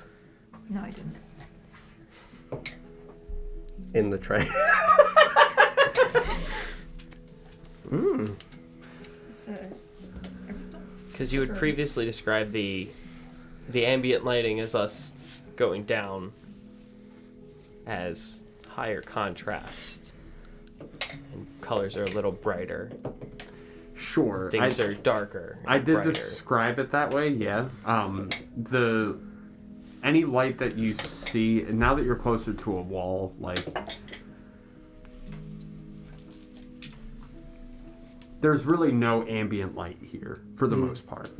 no, I didn't. in the tray? It's a, Because you had previously described the ambient lighting as us going down as higher contrast. And colors are a little brighter. Sure. Things are darker. I and did brighter. describe it that way, yeah. Any light that you see, and now that you're closer to a wall, like there's really no ambient light here for the most part.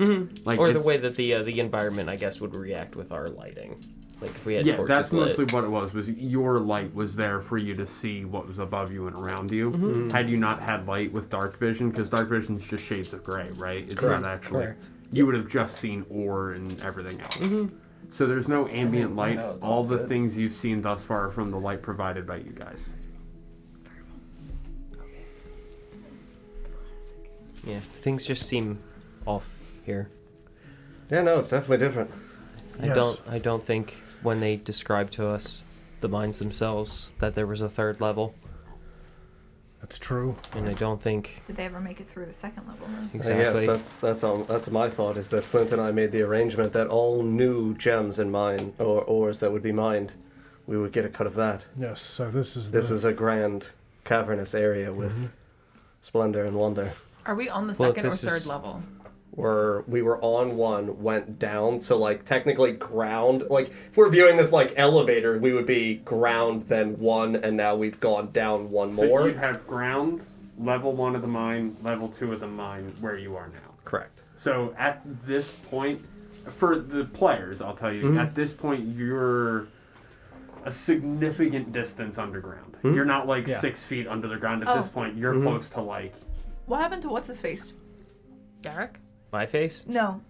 Like Or the it's- way that the environment, I guess, would react with our lighting. Like if we had yeah, torches that's lit. mostly what it was your light was there for you to see what was above you and around you. Had you not had light with dark vision, because dark vision is just shades of gray, right? It's Correct. not actually. Correct. You would have just seen ore and everything else. So there's no ambient light. no, it's All all the good. things you've seen thus far are from the light provided by you guys. Yeah, things just seem off here. Yeah, no, it's definitely different. Yes. I don't think when they described to us the mines themselves that there was a third level, That's true. and I don't think did they ever make it through the second level? Huh? exactly. Yes, that's my thought. Is that Flint and I made the arrangement that all new gems in mine or ores that would be mined, we would get a cut of that. Yes, so this is This is a grand cavernous area with splendor and wonder. Are we on the Well, second or this third is- level? we were on one, went down, so like technically ground, like if we're viewing this like elevator, we would be ground then one, and now we've gone down one So more. you have ground, level 1 of the mine, level 2 of the mine, where you are now. Correct. So at this point, for the players, I'll tell you, at this point you're a significant distance underground. You're not like 6 feet under the ground at this point. You're close to like... What happened to what's his face? Derek? My face? No.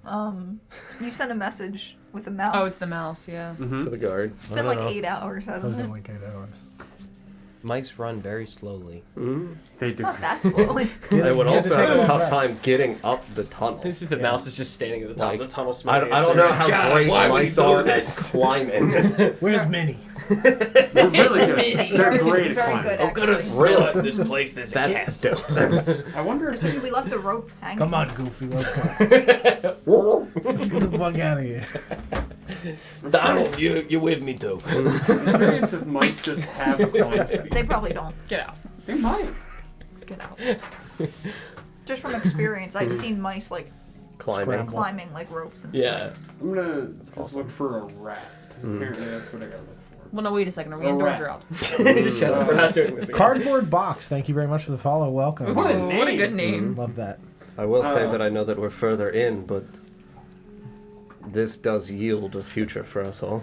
You sent a message with a mouse. Oh, it's the mouse, yeah. To the guard. It's been like 8 hours, It's hasn't been it? like 8 hours. Mice run very slowly. They do. Not that slowly. I would Yeah, also to have take a a tough look time getting up the tunnel. The mouse is just standing at the top Like, of the tunnel I smoking. don't know how great mice are at climbing. Where's Minnie? They're really good. Very, They're great at very climbing. good, I'm gonna actually. start this place. There's a That's castle. dope. I wonder if they... We left a rope hanging. Come on, Goofy, let's go. Let's get the fuck out of here. Donald, you with me too? I'm curious if mice just have climb speed. They probably don't. Get out. They might. Get out. Just from experience, I've seen mice like Climbing. Scramble. climbing like ropes and Yeah. stuff. I'm gonna just look for a rat. Apparently that's what I gotta look for. Well, no, wait a second. Are we A indoors rat. or out? Just shut up. We're not doing this again. Cardboard Box, thank you very much for the follow. Welcome. Ooh, what a good name. Love that. I will say that I know that we're further in, but this does yield a future for us all.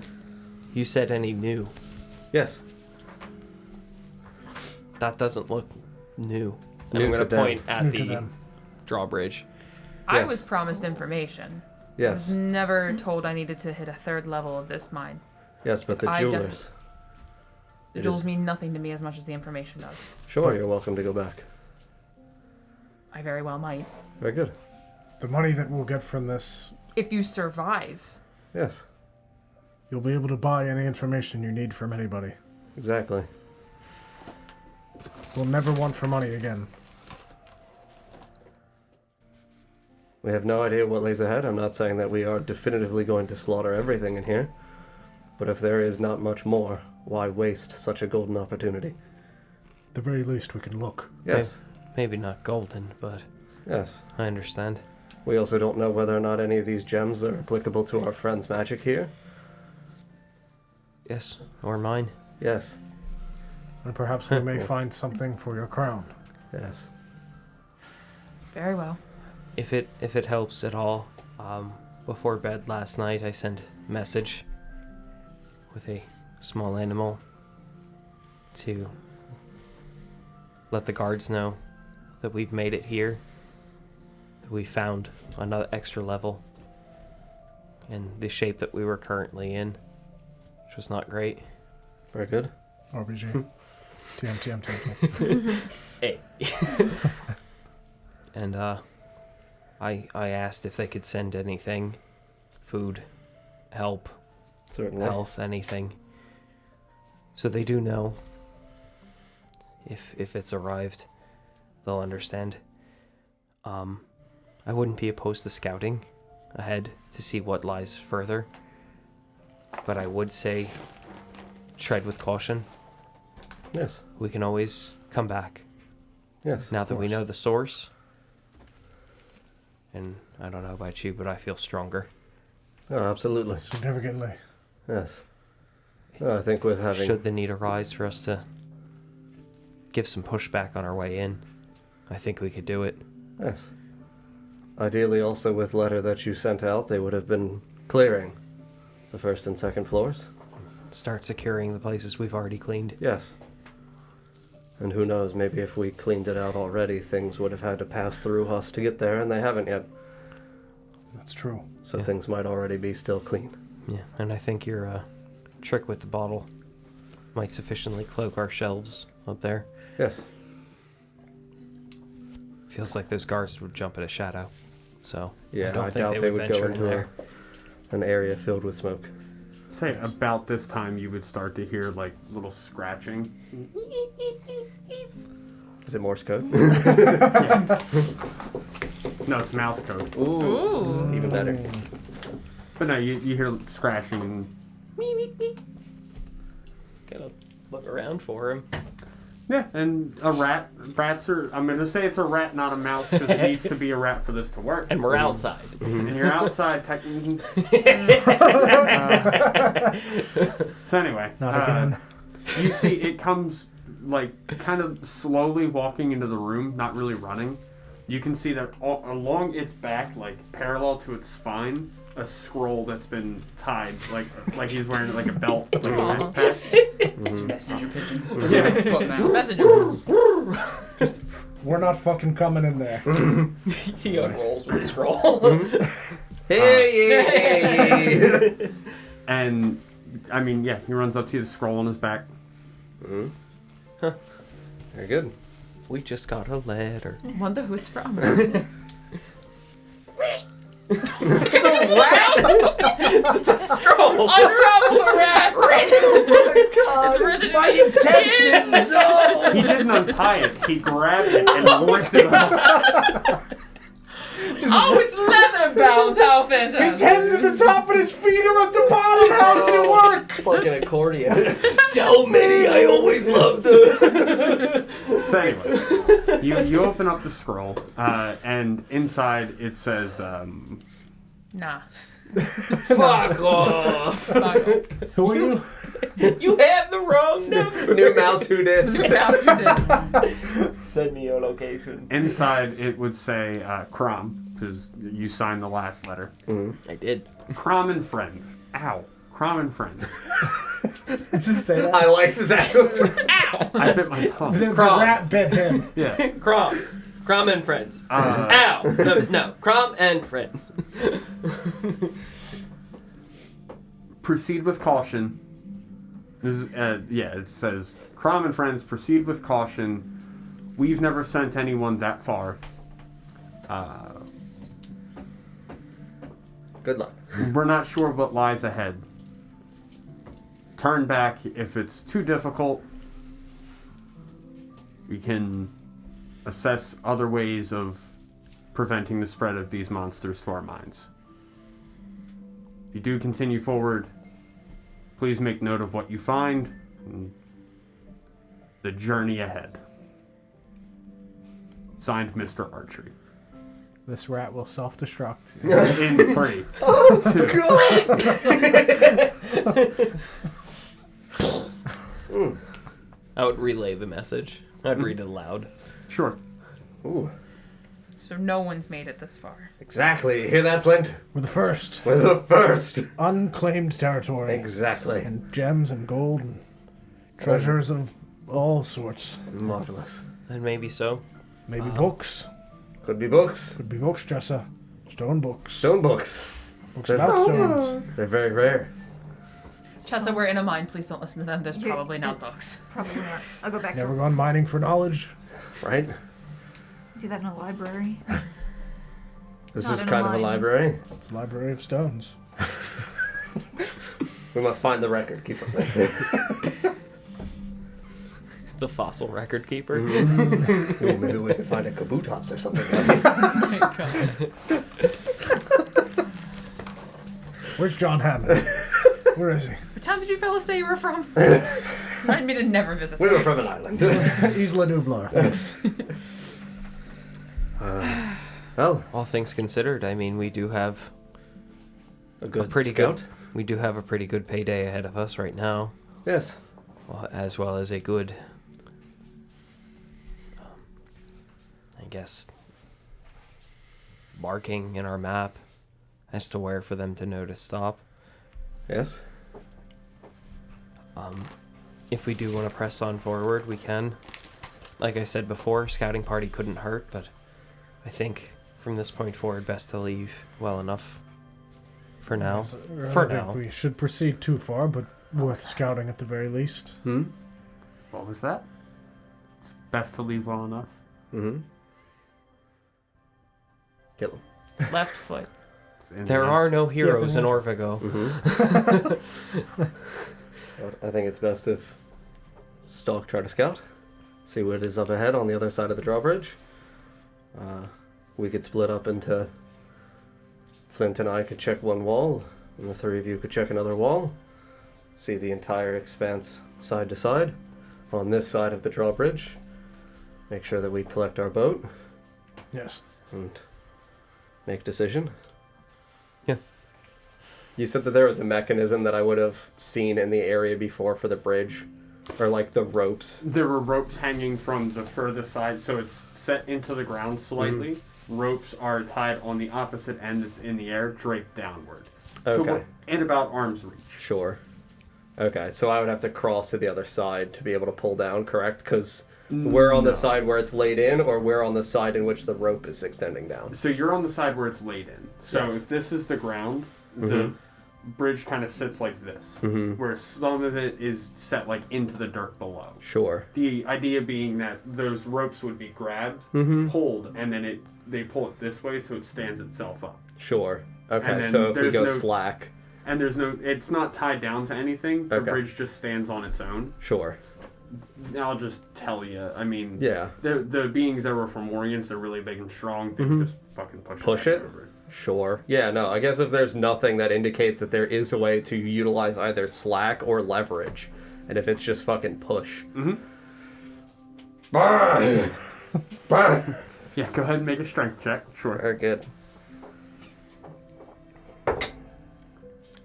You said any new. Yes. That doesn't look new. And New I'm to going to them. point at New to the them. drawbridge. I Yes. was promised information. I Yes. was never told I needed to hit a 3rd level of this mine. Yes, but the I don't- jewelers. The It jewels is- mean nothing to me as much as the information does. Sure, you're welcome to go back. I very well might. Very good. The money that we'll get from this, If you survive. Yes, you'll be able to buy any information you need from anybody. exactly. We'll never want for money again. We have no idea what lays ahead. I'm not saying that we are definitively going to slaughter everything in here. But if there is not much more, why waste such a golden opportunity? At the very least, we can look. Yes, Maybe not golden, but yes. I understand. We also don't know whether or not any of these gems are applicable to our friend's magic here. Yes, or mine. Yes, And perhaps we may find something for your crown. yes. Very well. If it helps at all, before bed last night I sent a message with a small animal to let the guards know that we've made it here, that we found another extra level in the shape that we were currently in, which was not great. Very good. RBG. TM. Hey. And I asked if they could send anything, food, help, Certainly. health, anything. So they do know. If it's arrived, they'll understand. I wouldn't be opposed to scouting ahead to see what lies further. But I would say tread with caution. Yes, We can always come back yes. now of that we course. know the source. And I don't know about you, but I feel stronger. Oh, absolutely. Significantly. Yes. I think with having... Should the need arise for us to give some pushback on our way in, I think we could do it. Yes. Ideally, also with letter that you sent out, they would have been clearing the 1st and 2nd floors. Start securing the places we've already cleaned. Yes. And who knows, maybe if we cleaned it out already, things would have had to pass through us to get there, and they haven't yet. That's true. So Yeah. things might already be still clean. Yeah, and I think your trick with the bottle might sufficiently cloak our shelves up there. Yes. Feels like those guards would jump at a shadow. So Yeah, I don't I think doubt they they would would go venture in into there. an area filled with smoke. Say about this time you would start to hear like little scratching. Is it Morse code? No, it's mouse code. Ooh. Even better. But no, you hear scratching and Gotta look around for him. Yeah, and a rat. Rats are. I'm going to say it's a rat, not a mouse, because it needs to be a rat for this to work. And we're outside. And you're outside, technically. So anyway, Not again. you see it comes like kind of slowly walking into the room, not really running. You can see that along its back, like parallel to its spine, a scroll that's been tied, like he's wearing like a belt, like a backpack. It's messenger pigeon. Yeah. But mouse. Messenger. We're not fucking coming in there. He unrolls with the scroll. Hey! And I mean, yeah, he runs up to you, the scroll on his back. Very good. We just got a letter. Wonder who it's from. The scroll! Unravel the rats! It's written in the skin! He didn't untie it. He grabbed it and ripped it up. Oh, it's leather bound. How fantastic! His head's at the top and his feet are at the bottom. How does it work? It's like an accordion. Tell Minnie I always loved her! So anyway, you open up the scroll, and inside it says, Nah. Fuck off! Who are you? You have the wrong number! New mouse who dis. Send me your location. inside it would say, Crom, because you signed the last letter. I did. Crom and friends. Ow. Crom and friends. Does it say that? I like that. That's what's I bit my tongue. The Crom. rat bit him. Yeah. Crom. Crom and friends. Uh, Ow! No, Crom and friends. proceed with caution. This is, it says, Crom and friends, proceed with caution. We've never sent anyone that far. Good luck. We're not sure what lies ahead. Turn back if it's too difficult. We can assess other ways of preventing the spread of these monsters to our minds. If you do continue forward, please make note of what you find and the journey ahead. Signed, Mr. Archery. This rat will self-destruct. In 3, 2. I would relay the message. I'd read it aloud. Sure. Ooh, So no one's made it this far. exactly. You hear that, Flint? We're the first. We're the first. Unclaimed territory. Exactly. And gems and gold and treasures of all sorts. Marvelous. And maybe so. Maybe books. Could be books. Could be books, Jessa. Stone books. Stone books. Books There's about stones. stones. They're very rare. Chessa, we're in a mine. Please don't listen to them. There's probably not books. Probably not. I'll go back Never to gone mining for knowledge. Right? do that in a library. This Not is in a kind of a mine. library. It's a library of stones. We must find the record keeper. The fossil record keeper. Ooh, maybe we could find a kabutops or something. Where's John Hammond? Where is he? What town did you fellas say you were from? Remind me to never visit We them. were from an island. Isla Nublar. Thanks. Well, All things considered, I mean, we do have a good pretty scout. good. We do have a pretty good payday ahead of us right now, Yes. as well as a good, I guess, marking in our map as to where for them to know to stop. Yes. If we do want to press on forward, we can. Like I said before, scouting party couldn't hurt, but I think from this point forward, best to leave well enough for now. I For don't think now. we should proceed too far, but worth scouting at the very least. What was that? It's best to leave well enough. Mm-hmm. Kill him. Left foot. It's in There the- are no heroes an in intro. Orvigo. Mm-hmm. I think it's best if Stalk try to scout, see what is up ahead on the other side of the drawbridge. We could split up into Flint and I could check one wall, and the three of you could check another wall. See the entire expanse side to side. on this side of the drawbridge. Make sure that we collect our boat Yes. and make a decision. Yeah. You said that there was a mechanism that I would have seen in the area before for the bridge, or like the ropes. There were ropes hanging from the further side, so it's set into the ground slightly. Ropes are tied on the opposite end that's in the air, draped downward. So Okay. we're in about arm's reach. Sure. Okay, so I would have to cross to the other side to be able to pull down, correct? Because we're on the No. side where it's laid in, or we're on the side in which the rope is extending down. So you're on the side where it's laid in. So Yes. if this is the ground, the bridge kind of sits like this, where some of it is set like into the dirt below. Sure. The idea being that those ropes would be grabbed, pulled, and then they pull it this way so it stands itself up. Sure. Okay, And then so if we there's go no- slack, And it's not tied down to anything. The Okay. bridge just stands on its own. sure. I'll just tell you. I mean, Yeah. the beings that were from Morgans, they're really big and strong. They just fucking push Push back it? over. Sure. Yeah, no, I guess if there's nothing that indicates that there is a way to utilize either slack or leverage, and if it's just fucking push. Burn! Burn! Yeah, go ahead and make a strength check. Sure. Very good.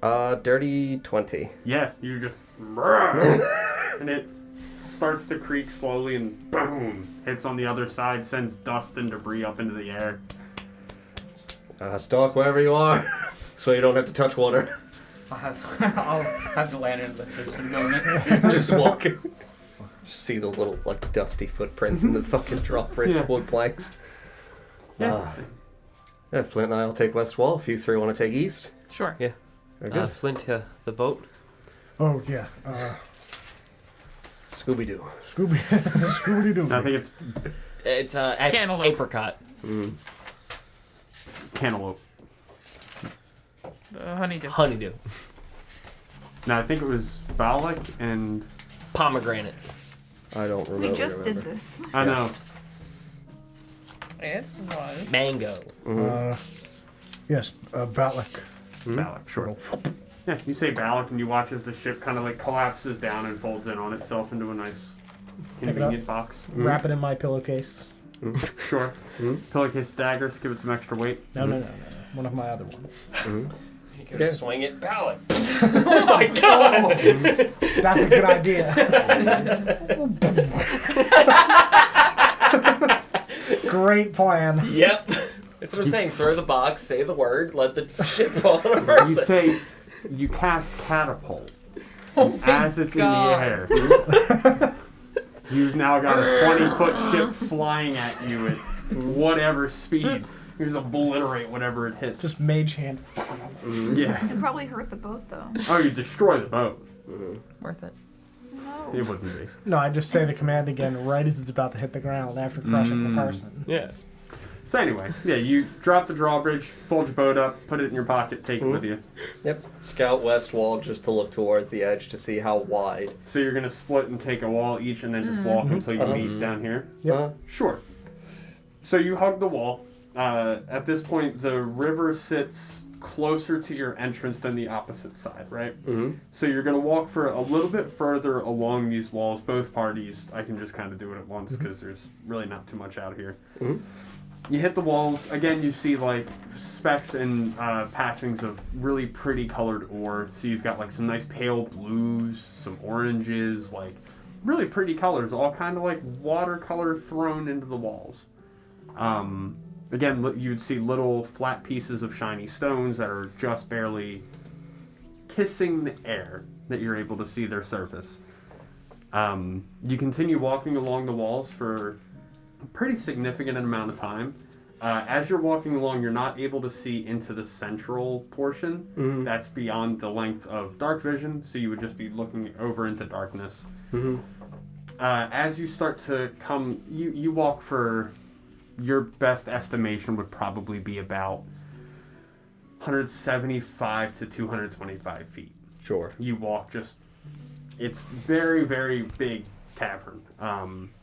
Dirty 20. Yeah, you just and it starts to creak slowly and boom hits on the other side, sends dust and debris up into the air. Stalk wherever you are, so you don't have to touch water. I'll have the lantern lifted for the moment. Just walking. Just see the little, like, dusty footprints in the fucking drawbridge Yeah. wood planks. Yeah. Yeah, Flint and I will take west wall if you three want to take east. Sure. Yeah. Very good. Flint, the boat. Oh yeah. Scooby-Doo. Scooby Doo. I think it's It's Cantaloupe. apricot. cantaloupe. Honeydew. Honeydew. No, I think it was Balak and Pomegranate. I don't remember. We just did this. I know. It was. Mango. Yes, Balak. Balak, sure. Yeah, you say Balak and you watch as the ship kind of like collapses down and folds in on itself into a nice it up. convenient box. Wrap it in my pillowcase. Sure. Pillowcase daggers, give it some extra weight. No. One of my other ones. You could swing it ballot. That's a good idea. Great plan. Yep. That's what I'm saying. Throw the box, say the word, let the ship fall on a You person. say you cast catapult Oh my as it's God. in the air. You've now got a 20-foot ship flying at you at whatever speed. You just obliterate whatever it hits. Just mage hand. Yeah. It'd probably hurt the boat though. Oh, you destroy the boat. Worth it. No. It wouldn't be. No, I just say the command again right as it's about to hit the ground after crushing the person. Yeah. So anyway, yeah, you drop the drawbridge, fold your boat up, put it in your pocket, take it with you. Yep. Scout west wall just to look towards the edge to see how wide. So you're gonna split and take a wall each, and then just walk until you meet down here. Yep. Sure. So you hug the wall. At this point, the river sits closer to your entrance than the opposite side, right? So you're going to walk for a little bit further along these walls, both parties. I can just kind of do it at once because there's really not too much out here. You hit the walls. Again, you see like specks and passings of really pretty colored ore. So you've got like some nice pale blues, some oranges, like really pretty colors, all kind of like watercolor thrown into the walls. Again, you'd see little flat pieces of shiny stones that are just barely kissing the air that you're able to see their surface. You continue walking along the walls for a pretty significant amount of time. As you're walking along, you're not able to see into the central portion. That's beyond the length of dark vision, so you would just be looking over into darkness. As you start to come, you walk for... Your best estimation would probably be about 175 to 225 feet. Sure. You walk it's very, very big cavern.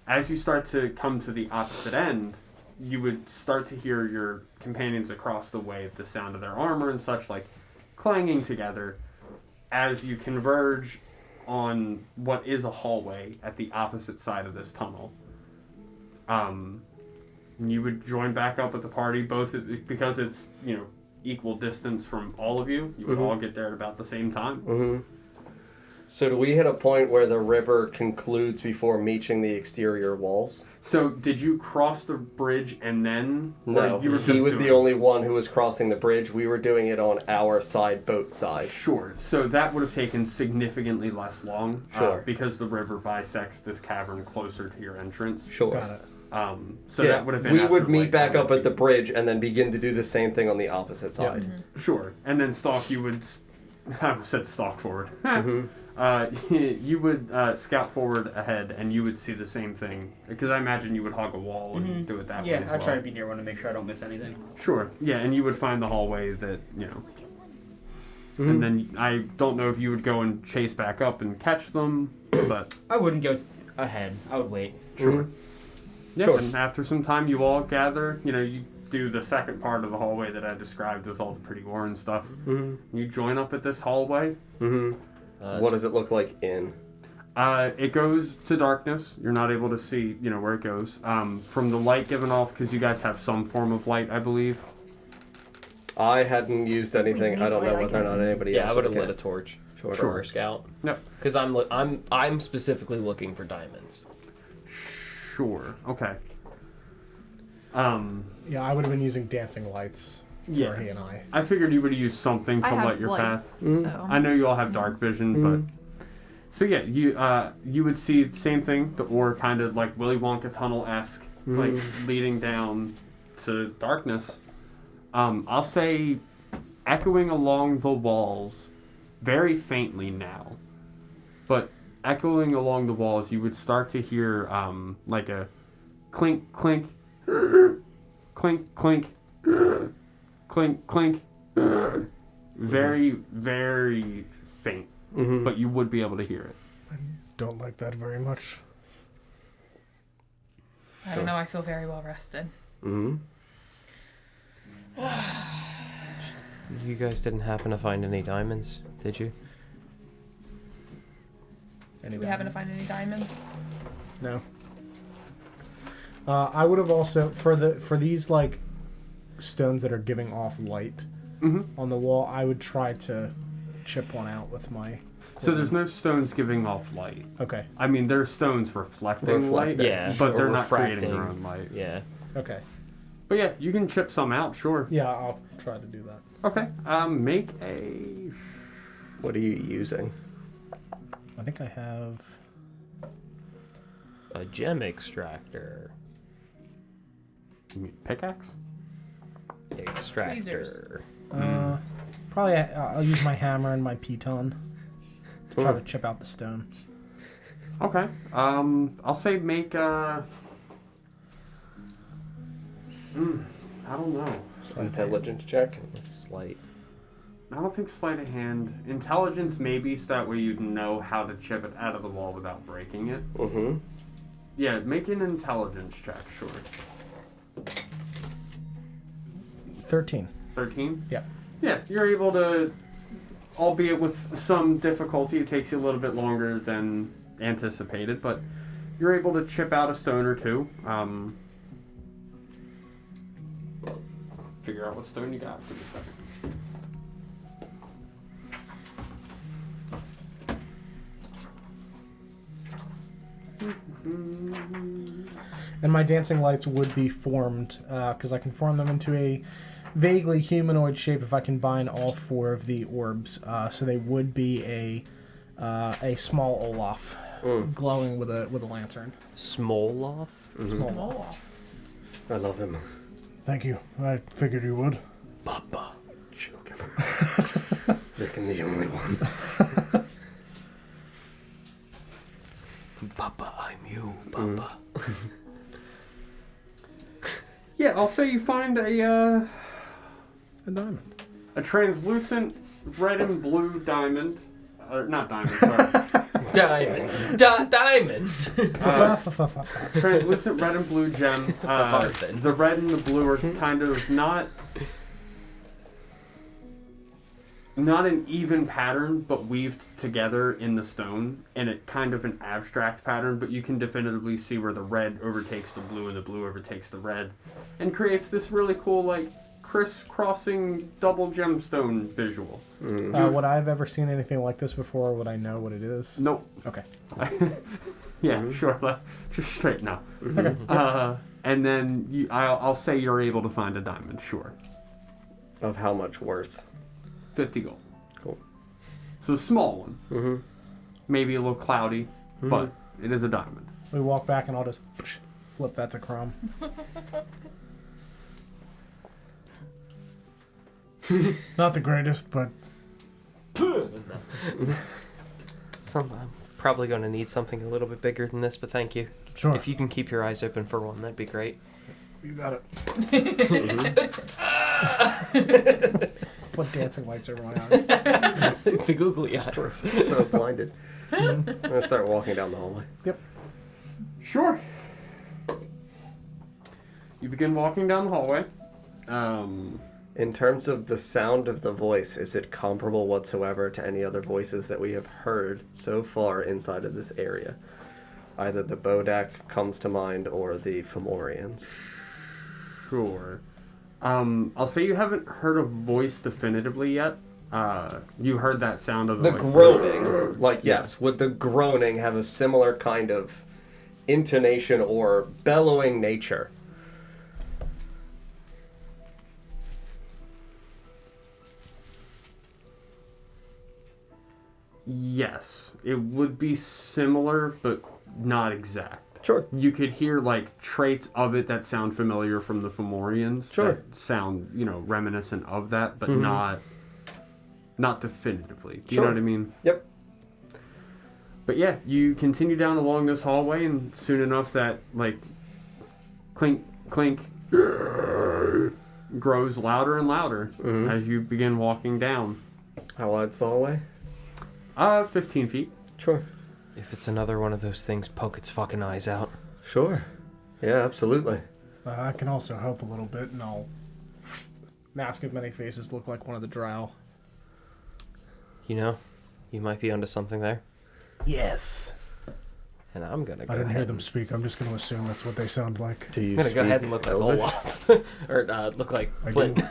As you start to come to the opposite end, you would start to hear your companions across the way, the sound of their armor and such, like clanging together. As you converge on what is a hallway at the opposite side of this tunnel. You would join back up with the party, both because it's, equal distance from all of you. You would all get there at about the same time. Mm-hmm. So do we hit a point where the river concludes before reaching the exterior walls? So did you cross the bridge and then? No, he was the only one who was crossing the bridge. We were doing it on our side, boat side. Sure. So that would have taken significantly less long. Sure. Because the river bisects this cavern closer to your entrance. Sure. Got it. So that would have been. We after, would meet like, back one up or at the two. bridge and then begin to do the same thing on the opposite side. Mm-hmm. Sure. And then Stalk, you would. I said stalk forward. Mm-hmm. You would scout forward ahead, and you would see the same thing. Because I imagine you would hog a wall and do it that way. Yeah, as I well. try to be near one to make sure I don't miss anything. Sure. Yeah, and you would find the hallway that Mm-hmm. And then I don't know if you would go and chase back up and catch them, but I wouldn't go ahead. I would wait. sure. Mhm. Yeah, Sure. and after some time, you all gather. You do the second part of the hallway that I described with all the pretty war and stuff. Mm-hmm. You join up at this hallway. Mm-hmm. What does it look like in? It goes to darkness. You're not able to see, where it goes. From the light given off, because you guys have some form of light, I believe. I hadn't used anything. I don't know Light, I whether or not anybody Yeah, else I would have would lit a cast. torch for Sure. our scout. Yep. Because I'm specifically looking for diamonds. Sure. Okay. Yeah, I would have been using dancing lights for Yeah. he and I. I figured you would use something to I have light your light, path. so I know you all have dark vision, but so yeah, you would see the same thing, the ore kind of like Willy Wonka tunnel-esque, like leading down to darkness. I'll say, echoing along the walls, very faintly now, but echoing along the walls, you would start to hear like a clink, clink, clink, clink, clink, clink, very, very faint, Mm-hmm. but you would be able to hear it. Don't like that very much. I don't know. I feel very well rested. Mm-hmm. You guys didn't happen to find any diamonds, did you? Do we happen to find any diamonds? No. I would have also for these like stones that are giving off light on the wall. I would try to chip one out with my. So there's no stones giving off light. Okay. I mean, there's stones reflecting light, Reflecting. Yeah, but they're or not creating refracting. their own light. Yeah. Okay. But yeah, you can chip some out, sure. Yeah, I'll try to do that. Okay. Make a. What are you using? I think I have. A gem extractor. Pickaxe? Extractor. Tweezers. Probably I'll use my hammer and my piton to try to chip out the stone. Okay. I'll say make a. I don't know. Intelligence check. Slight. I don't think sleight of hand. Intelligence maybe, so that way you'd know how to chip it out of the wall without breaking it. Mm-hmm. Yeah, make an intelligence check, sure. 13. 13? Yeah. Yeah, you're able to, albeit with some difficulty, it takes you a little bit longer than anticipated, but you're able to chip out a stone or two. Figure out what stone you got for a second. And my dancing lights would be formed, because I can form them into a vaguely humanoid shape if I combine all four of the orbs. So they would be a small Olaf, glowing with a lantern. Smoloff? Small. I love him. Thank you. I figured you would. Papa. Choke him. You're the only one. Papa, I'm you, Papa. Yeah, I'll say you find A diamond. a translucent red and blue diamond. Not diamond, sorry. Diamond. Diamond. Translucent red and blue gem. The red and the blue are kind of not. not an even pattern, but weaved together in the stone, and it kind of an abstract pattern, but you can definitively see where the red overtakes the blue and the blue overtakes the red, and creates this really cool, like, crisscrossing double gemstone visual. Would I have ever seen anything like this before? Would I know what it is? Nope. Okay. Yeah, sure. Just straight no. Okay. And then I'll say you're able to find a diamond, sure. Of how much worth? 50 gold. Cool. So a small one. Mm-hmm. Maybe a little cloudy, but it is a diamond. We walk back and I'll just flip that to Crom. Not the greatest, but I'm probably going to need something a little bit bigger than this, but thank you. sure. If you can keep your eyes open for one, that'd be great. You got it. Put dancing lights over my eyes. The googly eyes. So blinded. I'm gonna start walking down the hallway. Sure. You begin walking down the hallway. In terms of the sound of the voice, is it comparable whatsoever to any other voices that we have heard so far inside of this area? Either the Bodak comes to mind or the Fomorians. Sure. I'll say you haven't heard a voice definitively yet. You heard that sound of The like, groaning, like yes, would the groaning have a similar kind of intonation or bellowing nature? Yes, it would be similar, but not exact. Sure. You could hear like traits of it that sound familiar from the Fomorians. Sure. That sound, reminiscent of that, but Mhm. not definitively. Do you Sure. know what I mean? Yep. But yeah, you continue down along this hallway, and soon enough that like clink clink grows louder and louder Mhm. as you begin walking down. How wide's the hallway? 15 feet. Sure. If it's another one of those things, poke its fucking eyes out. Sure. Yeah, absolutely. I can also help a little bit, and I'll mask of many faces look like one of the drow. You know, you might be onto something there. Yes. And I'm gonna go I didn't ahead hear them speak. I'm just going to assume that's what they sound like. Do you I'm gonna go ahead and look like Olaf. Or look like I Flint. do.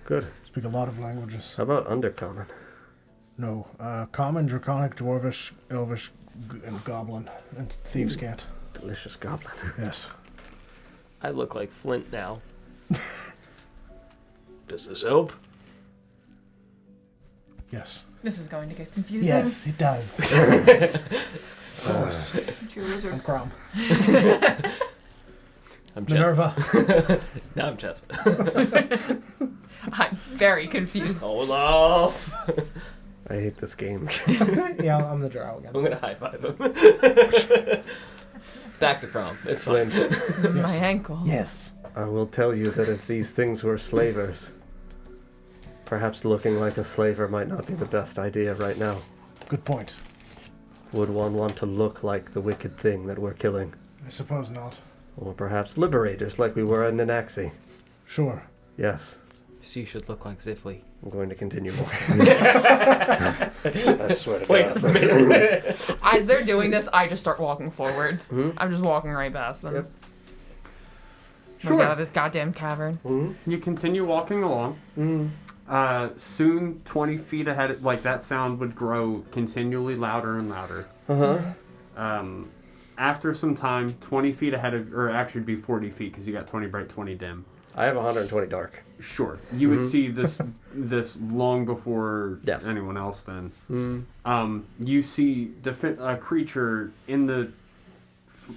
Good. Speak a lot of languages. How about Undercommon? No, Common, Draconic, Dwarvish, Elvish, and Goblin, and Thieves' Cant. Delicious goblin. Yes. I look like Flint now. Does this help? Yes. This is going to get confusing. Yes, it does. Of course. True wizard. I'm Crom. I'm Jess. Minerva. Now I'm Jess. I'm very confused. Olaf! I hate this game. Yeah, I'm the drow again. I'm gonna high five him. That's Back to prom. It's fine. My ankle. Yes. I will tell you that if these things were slavers, perhaps looking like a slaver might not be the best idea right now. Good point. Would one want to look like the wicked thing that we're killing? I suppose not. Or perhaps liberators like we were in Nanaxi? Sure. Yes. So you should look like Zifli. I'm going to continue walking. I swear to Wait God. a minute. As they're doing this, I just start walking forward. Hmm? I'm just walking right past them. Yep. Sure. Out of this goddamn cavern. Mm-hmm. You continue walking along. Soon, 20 feet ahead, like that sound would grow continually louder and louder. Uh-huh. After some time, 20 feet ahead of, or actually it'd be 40 feet because you got 20 bright, 20 dim. I have 120 dark. Sure. You would see this long before Yes. anyone else then. Mm. You see a creature in the,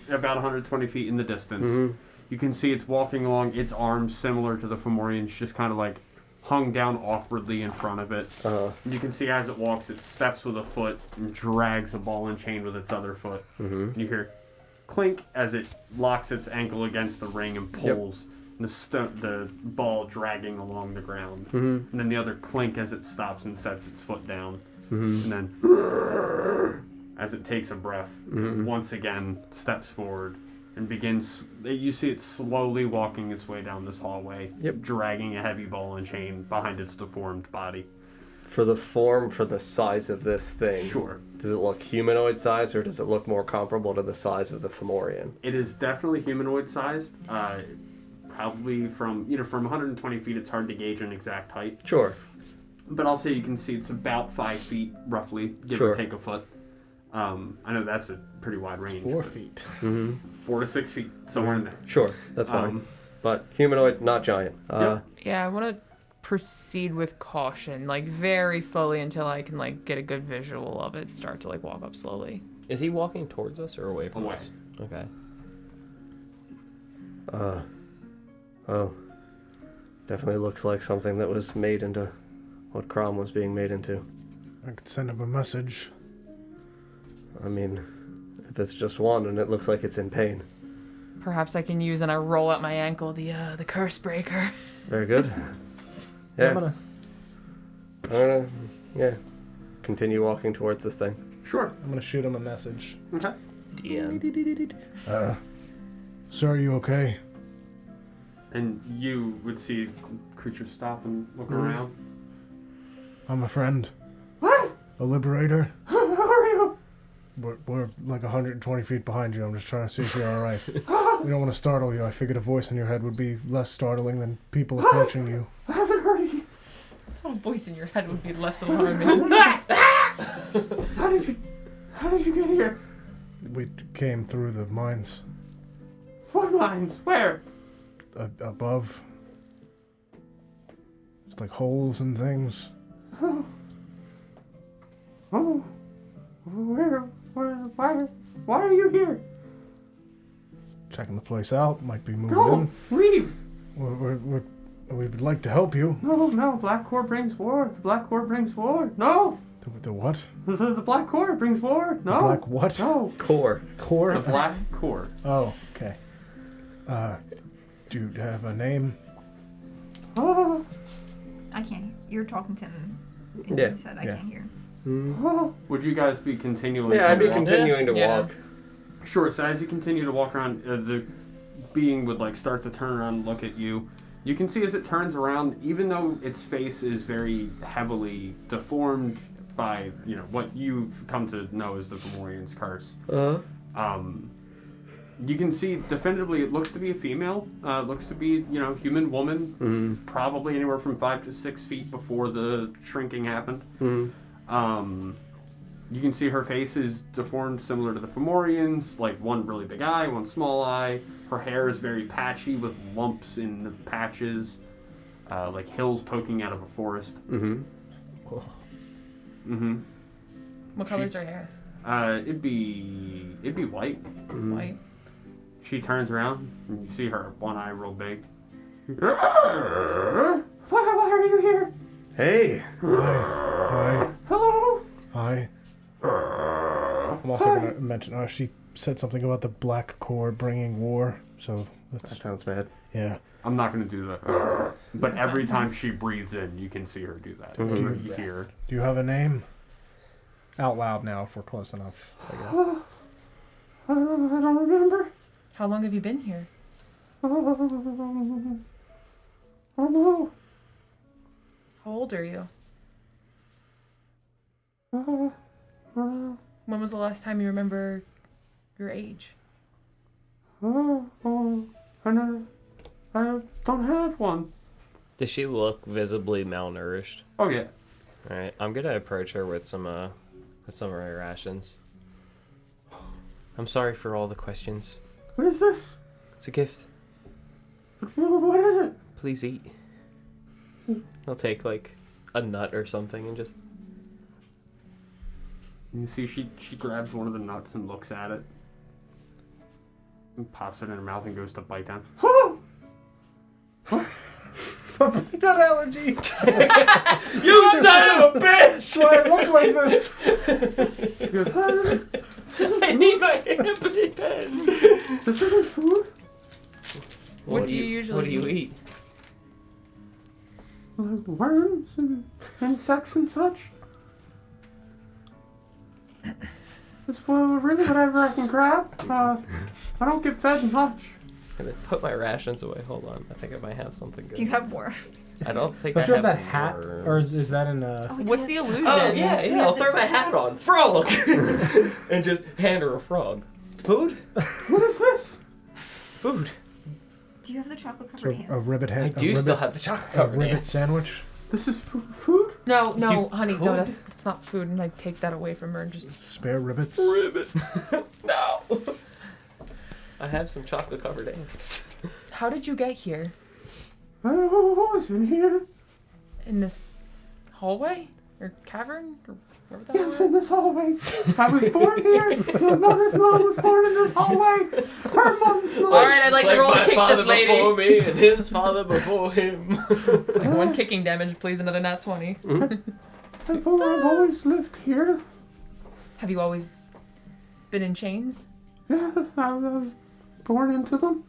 about 120 feet in the distance. Mm-hmm. You can see it's walking along, its arms similar to the Fomorians, just kind of like hung down awkwardly in front of it. Uh-huh. You can see as it walks, it steps with a foot and drags a ball and chain with its other foot. Mm-hmm. You hear clink as it locks its ankle against the ring and pulls. The ball dragging along the ground. Mm-hmm. And then the other clink as it stops and sets its foot down. Mm-hmm. And then as it takes a breath, Mm-hmm. once again steps forward and begins. You see it slowly walking its way down this hallway, Yep. dragging a heavy ball and chain behind its deformed body. For the form, for the size of this thing, Sure. does it look humanoid size or does it look more comparable to the size of the Fomorian? It is definitely humanoid sized. Probably from 120 feet, it's hard to gauge an exact height. Sure. But I'll say you can see it's about 5 feet, roughly, give Sure. or take a foot. I know that's a pretty wide range. 4 feet. Mm-hmm. 4 to 6 feet, somewhere in there. Sure, that's fine. But humanoid, not giant. Yeah, I want to proceed with caution, like very slowly until I can like get a good visual of it. Start to like walk up slowly. Is he walking towards us or away from Away. us? Okay. Oh. Definitely looks like something that was made into what Crom was being made into. I could send him a message. I mean, if it's just one and it looks like it's in pain. Perhaps I can use, and I roll out my ankle, the curse breaker. Very good. Yeah. Yeah. Continue walking towards this thing. Sure. I'm gonna shoot him a message. Okay. DM. Sir, are you okay? And you would see creatures stop and look around. I'm a friend. What? A liberator. Who are you? We're like 120 feet behind you. I'm just trying to see if you're all right. We don't want to startle you. I figured a voice in your head would be less startling than people approaching you. I haven't heard of you. A voice in your head would be less alarming. How did you get here? We came through the mines What mines? Where? above. It's like holes and things. Oh. Why are you here? Checking the place out. Might be moving No, in. leave. We would like to help you. No, Black Core brings war. The Black Core brings war. No. The what? The Black Core brings war. No. The black what? No. Core. Core? The Black Core. Oh, okay. Do you have a name? Oh. I can't hear. You're talking to him. In Yeah. his head. I Yeah. can't hear. Oh. Would you guys be continuing? Yeah, I'd be to walk? continuing to Yeah. walk. Sure. So as you continue to walk around, the being would like start to turn around and look at you. You can see as it turns around, even though its face is very heavily deformed by what you've come to know as the Fomorian's curse. You can see definitively it looks to be a female. Looks to be human woman. Mm-hmm. Probably anywhere from 5 to 6 feet before the shrinking happened. Mm-hmm. You can see her face is deformed similar to the Fomorians, like one really big eye, one small eye. Her hair is very patchy with lumps in the patches, like hills poking out of a forest. Mm-hmm. Mm-hmm. What color's her hair? It'd be white. Mm-hmm. White. She turns around and you see her one eye real big. Why are you here? Hey. Hi. Hello? Hi. I'm also going to mention, she said something about the Black Core bringing war, so That that's, sounds bad. yeah. I'm not going to do that. But every time she breathes in, you can see her do that. Mhm. You hear. Do you have a name? Out loud now, if we're close enough, I guess. I don't remember. How long have you been here? I don't know. How old are you? When was the last time you remember your age? I don't have one. Does she look visibly malnourished? Oh yeah. All right, I'm gonna approach her with some of her rations. I'm sorry for all the questions. What is this? It's a gift. What is it? Please eat. I'll take like a nut or something and just. You see, she grabs one of the nuts and looks at it, and pops it in her mouth and goes to bite down. Nut allergy! You son of a bitch! Do I look like this? She goes, I need my empathy pen. this isn't food. What do you usually What do you eat? Worms and insects and such. It's really whatever I can grab. I don't get fed much. gonna put my rations away. Hold on. I think I might have something good. Do you have more? I don't think Don't I you have have that hat? Or worms. is that in a... What's the illusion? Oh, yeah. I'll throw my hat on. Frog! And just hand her a frog. Food? What is this? Food. Do you have the chocolate So covered a hands? ribbit head. I do still have the chocolate a covered ribbit hands. sandwich. This is food? No, no, You honey, could. no, that's not food. And like take that away from her and just. Spare ribbits. Ribbit. No. I have some chocolate covered ants. How did you get here? I've always been here. In this hallway or cavern or wherever the Yes, hell in this hallway. I was born here. Your mother's mom was born in this hallway. Her mom's mom. All right, I'd like to roll my and kick father this lady. before me and his father before him. Like one kicking damage, please. Another nat 20. I've always lived here. Have you always been in chains? Yeah, I was born into them.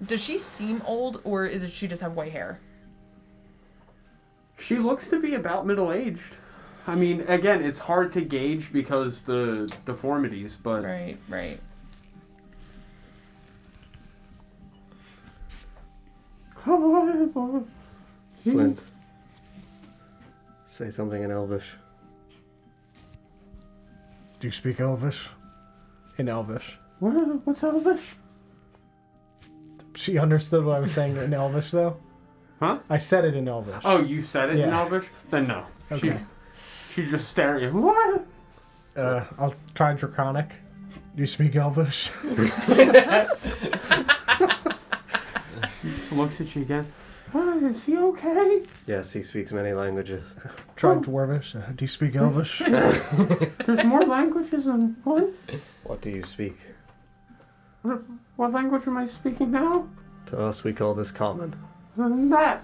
Does she seem old, or is it she just have white hair? She looks to be about middle-aged. I mean, again, it's hard to gauge because the deformities, but Right, right. Flint. Say something in Elvish. Do you speak Elvish? In Elvish. What's Elvish? She understood what I was saying in Elvish, though? Huh? I said it in Elvish. Oh, you said it in Yeah. Elvish? Then no. Okay. She just stared at you. What? I'll try Draconic. Do you speak Elvish? She looks at you again. Is he okay? Yes, he speaks many languages. Try Dwarvish. Do you speak Elvish? There's more languages than one. What do you speak? What language am I speaking now? To us, we call this common. That.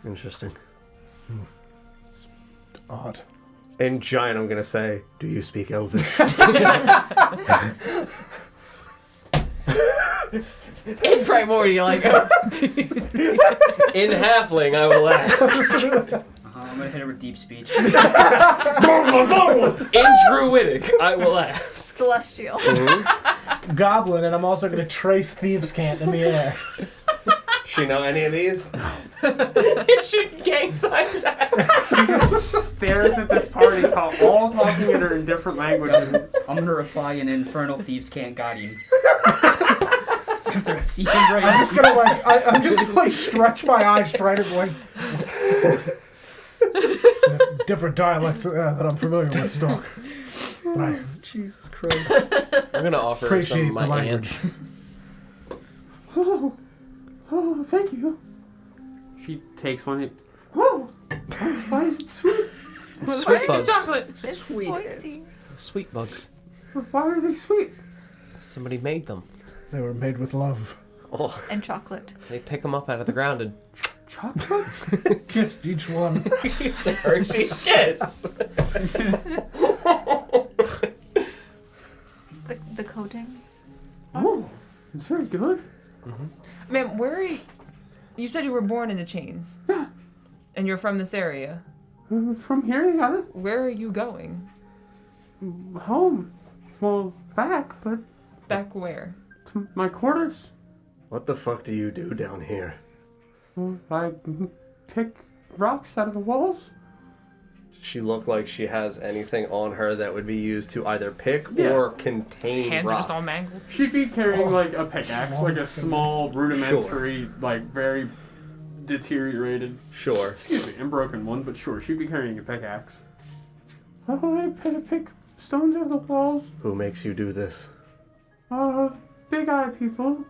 Interesting. Odd. In giant, I'm gonna say, do you speak Elvish? In primordial, I go. In halfling, I will ask. I'm gonna hit her with deep speech. In druidic, I will ask. Celestial. Goblin, and I'm also going to trace Thieves' Cant in the air. She know any of these? Shoot gang signs at her. Stares at this party, all talking at her in different languages. I'm gonna reply in Infernal Thieves Can't Guardian. After I see him right I'm just going to, I'm just going to, stretch my eyes trying to, It's a different dialect that I'm familiar with, Stork. But I Jesus Christ. I'm gonna offer her appreciate some the of my language. ants. Oh, thank you. She takes one. Oh, why is it sweet? Sweet bugs. chocolate. It's Sweet. spicy. Sweet bugs. Why are they sweet? Somebody made them. They were made with love. Oh, And chocolate. They pick them up out of the ground and Chocolate? Kissed each one. it's a Hershey's kiss. The coating. Oh, it's very good. Man, where are you? You said you were born in the chains. Yeah. And you're from this area. From here, yeah. Where are you going? Home. Well, back, but Back where? to my quarters. what the fuck do you do down here? Well, I pick rocks out of the walls. Does she look like she has anything on her that would be used to either pick Yeah. or contain Hands are rocks? just all mangled. She'd be carrying like a pickaxe, like a small, rudimentary, like very deteriorated, Sure. excuse me, and broken one, but sure, she'd be carrying a pickaxe. Oh, I pick stones out of the walls. Who makes you do this? Big eye people.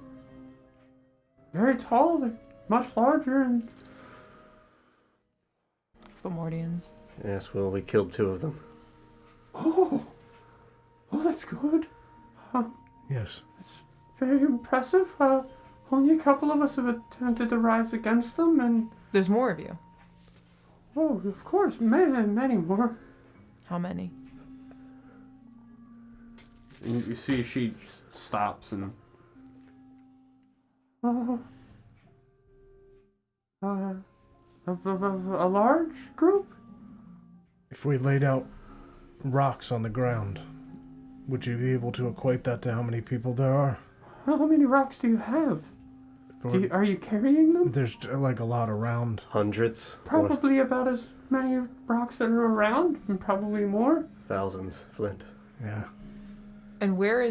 Very tall, they're much larger, and Fomordians. Yes, well, we killed 2 of them. oh, that's good. Yes. Very impressive. Only a couple of us have attempted to rise against them, and There's more of you. oh, of course, many more. How many? And you see, she stops and. A large group? If we laid out rocks on the ground, would you be able to equate that to how many people there are? How many rocks do you have? Are you carrying them? There's like a lot around. Hundreds. Probably about as many rocks that are around, and probably more. Thousands, Flint. Yeah. And where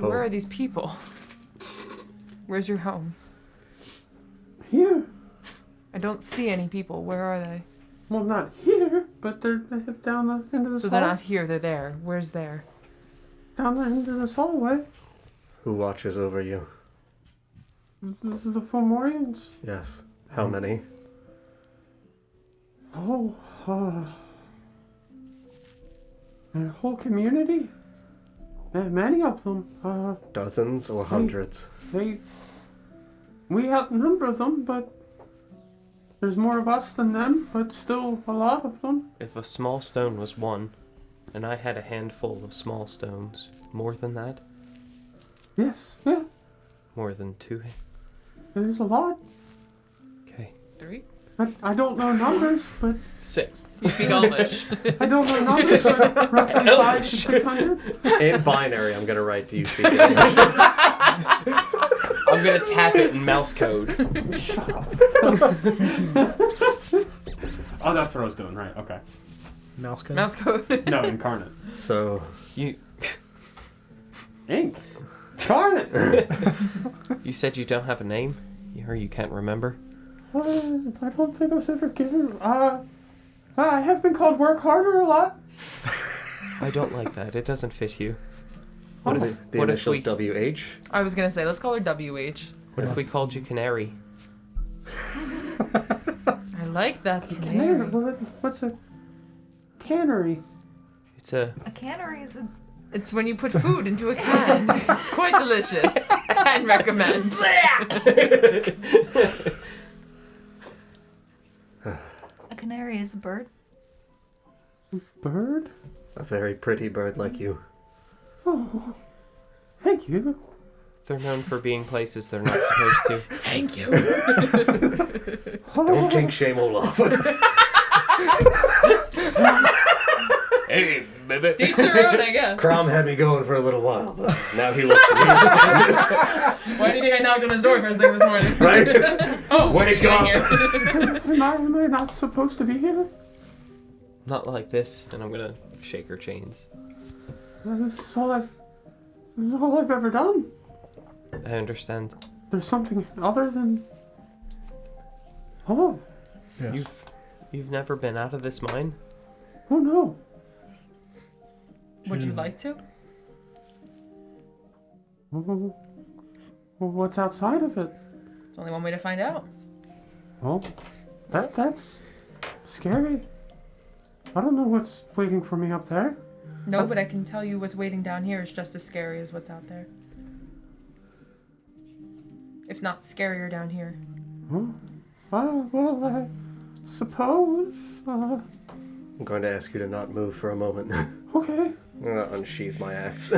Oh. are these people? Where's your home? Here. I don't see any people. Where are they? Well, not here, but they're down the end of this So they're not here, they're there. Where's there? down the end of this hallway. Who watches over you? This is the Fomorians. Yes. How many? Oh, a whole community. Many of them. Dozens or hundreds? We outnumber them, but there's more of us than them, but still a lot of them. If a small stone was one, and I had a handful of small stones, more than that? Yes, yeah, More than two? there's a lot. Okay. 3? I don't know numbers, but 6. You speak Elvish. I don't know numbers, but roughly 5 to 600. In binary, I'm gonna write, do you speak English? I'm gonna tap it in mouse code. Shut up. Oh, that's what I was doing, right, okay. Mouse code? Mouse code. No, incarnate. So, Ink. Incarnate. You said you don't have a name? Or you can't remember? I don't think I was ever given. I have been called work harder a lot. I don't like that. It doesn't fit you. what are the what if initials we- WH? I was gonna say, let's call her WH. What if we called you Canary? I like that Canary. canary. What's a cannery? It's a... A cannery is a. It's when you put food into a can. It's quite delicious. I'd recommend. A canary is a bird. Bird? A very pretty bird like you. Oh, thank you. They're known for being places they're not supposed to. Thank you. Don't jinx shame Olaf. Hey, baby. Deep throat, I guess. Crom had me going for a little while, but now he looks weird. Why do you think I knocked on his door first thing this morning? Right? Oh, Wake you're in up. here. Am I not supposed to be here? Not like this, and I'm gonna shake her chains. This is all I've ever done. I understand. There's something other than. Oh, Yes. You've never been out of this mine? oh no. Would you like to? Well, what's outside of it? There's only one way to find out. Well, that's scary. I don't know what's waiting for me up there. No, but I can tell you what's waiting down here is just as scary as what's out there. If not scarier down here. Well, I suppose. I'm going to ask you to not move for a moment. Okay. I'm going to unsheath my axe.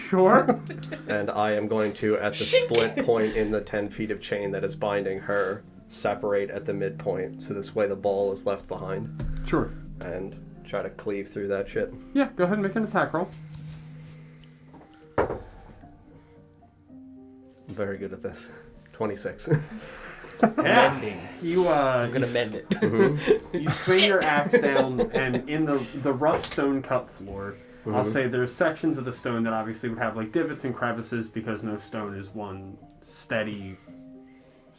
Sure. And I am going to, at the split point in the 10 feet of chain that is binding her, separate at the midpoint, so this way the ball is left behind, Sure. and try to cleave through that shit. Yeah, go ahead and make an attack roll. I'm very good at this. 26. Mending. You I'm gonna mend it. you swing your axe down, and in the rough stone cut floor, I'll say there's sections of the stone that obviously would have like divots and crevices because no stone is one steady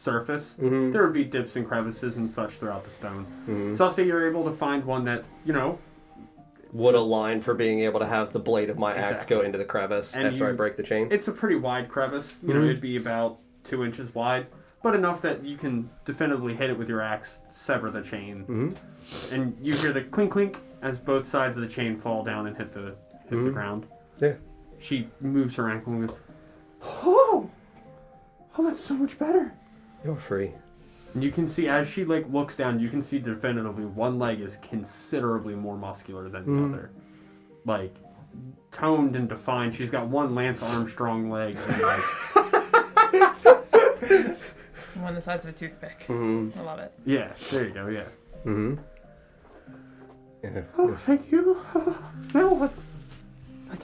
surface. There would be dips and crevices and such throughout the stone. So I'll say you're able to find one that, Would align for being able to have the blade of my axe Exactly. go into the crevice And after I you- break the chain. it's a pretty wide crevice. It'd be about 2 inches wide, but enough that you can definitively hit it with your axe, sever the chain, and you hear the clink clink as both sides of the chain fall down and hit the ground. Yeah. She moves her ankle and goes, "Oh, that's so much better." You're free. And you can see as she looks down, you can see definitively one leg is considerably more muscular than the other, toned and defined. She's got one Lance Armstrong leg, and One the size of a toothpick. I love it. yeah, there you go, yeah. Yeah. Oh, thank you. Now what? I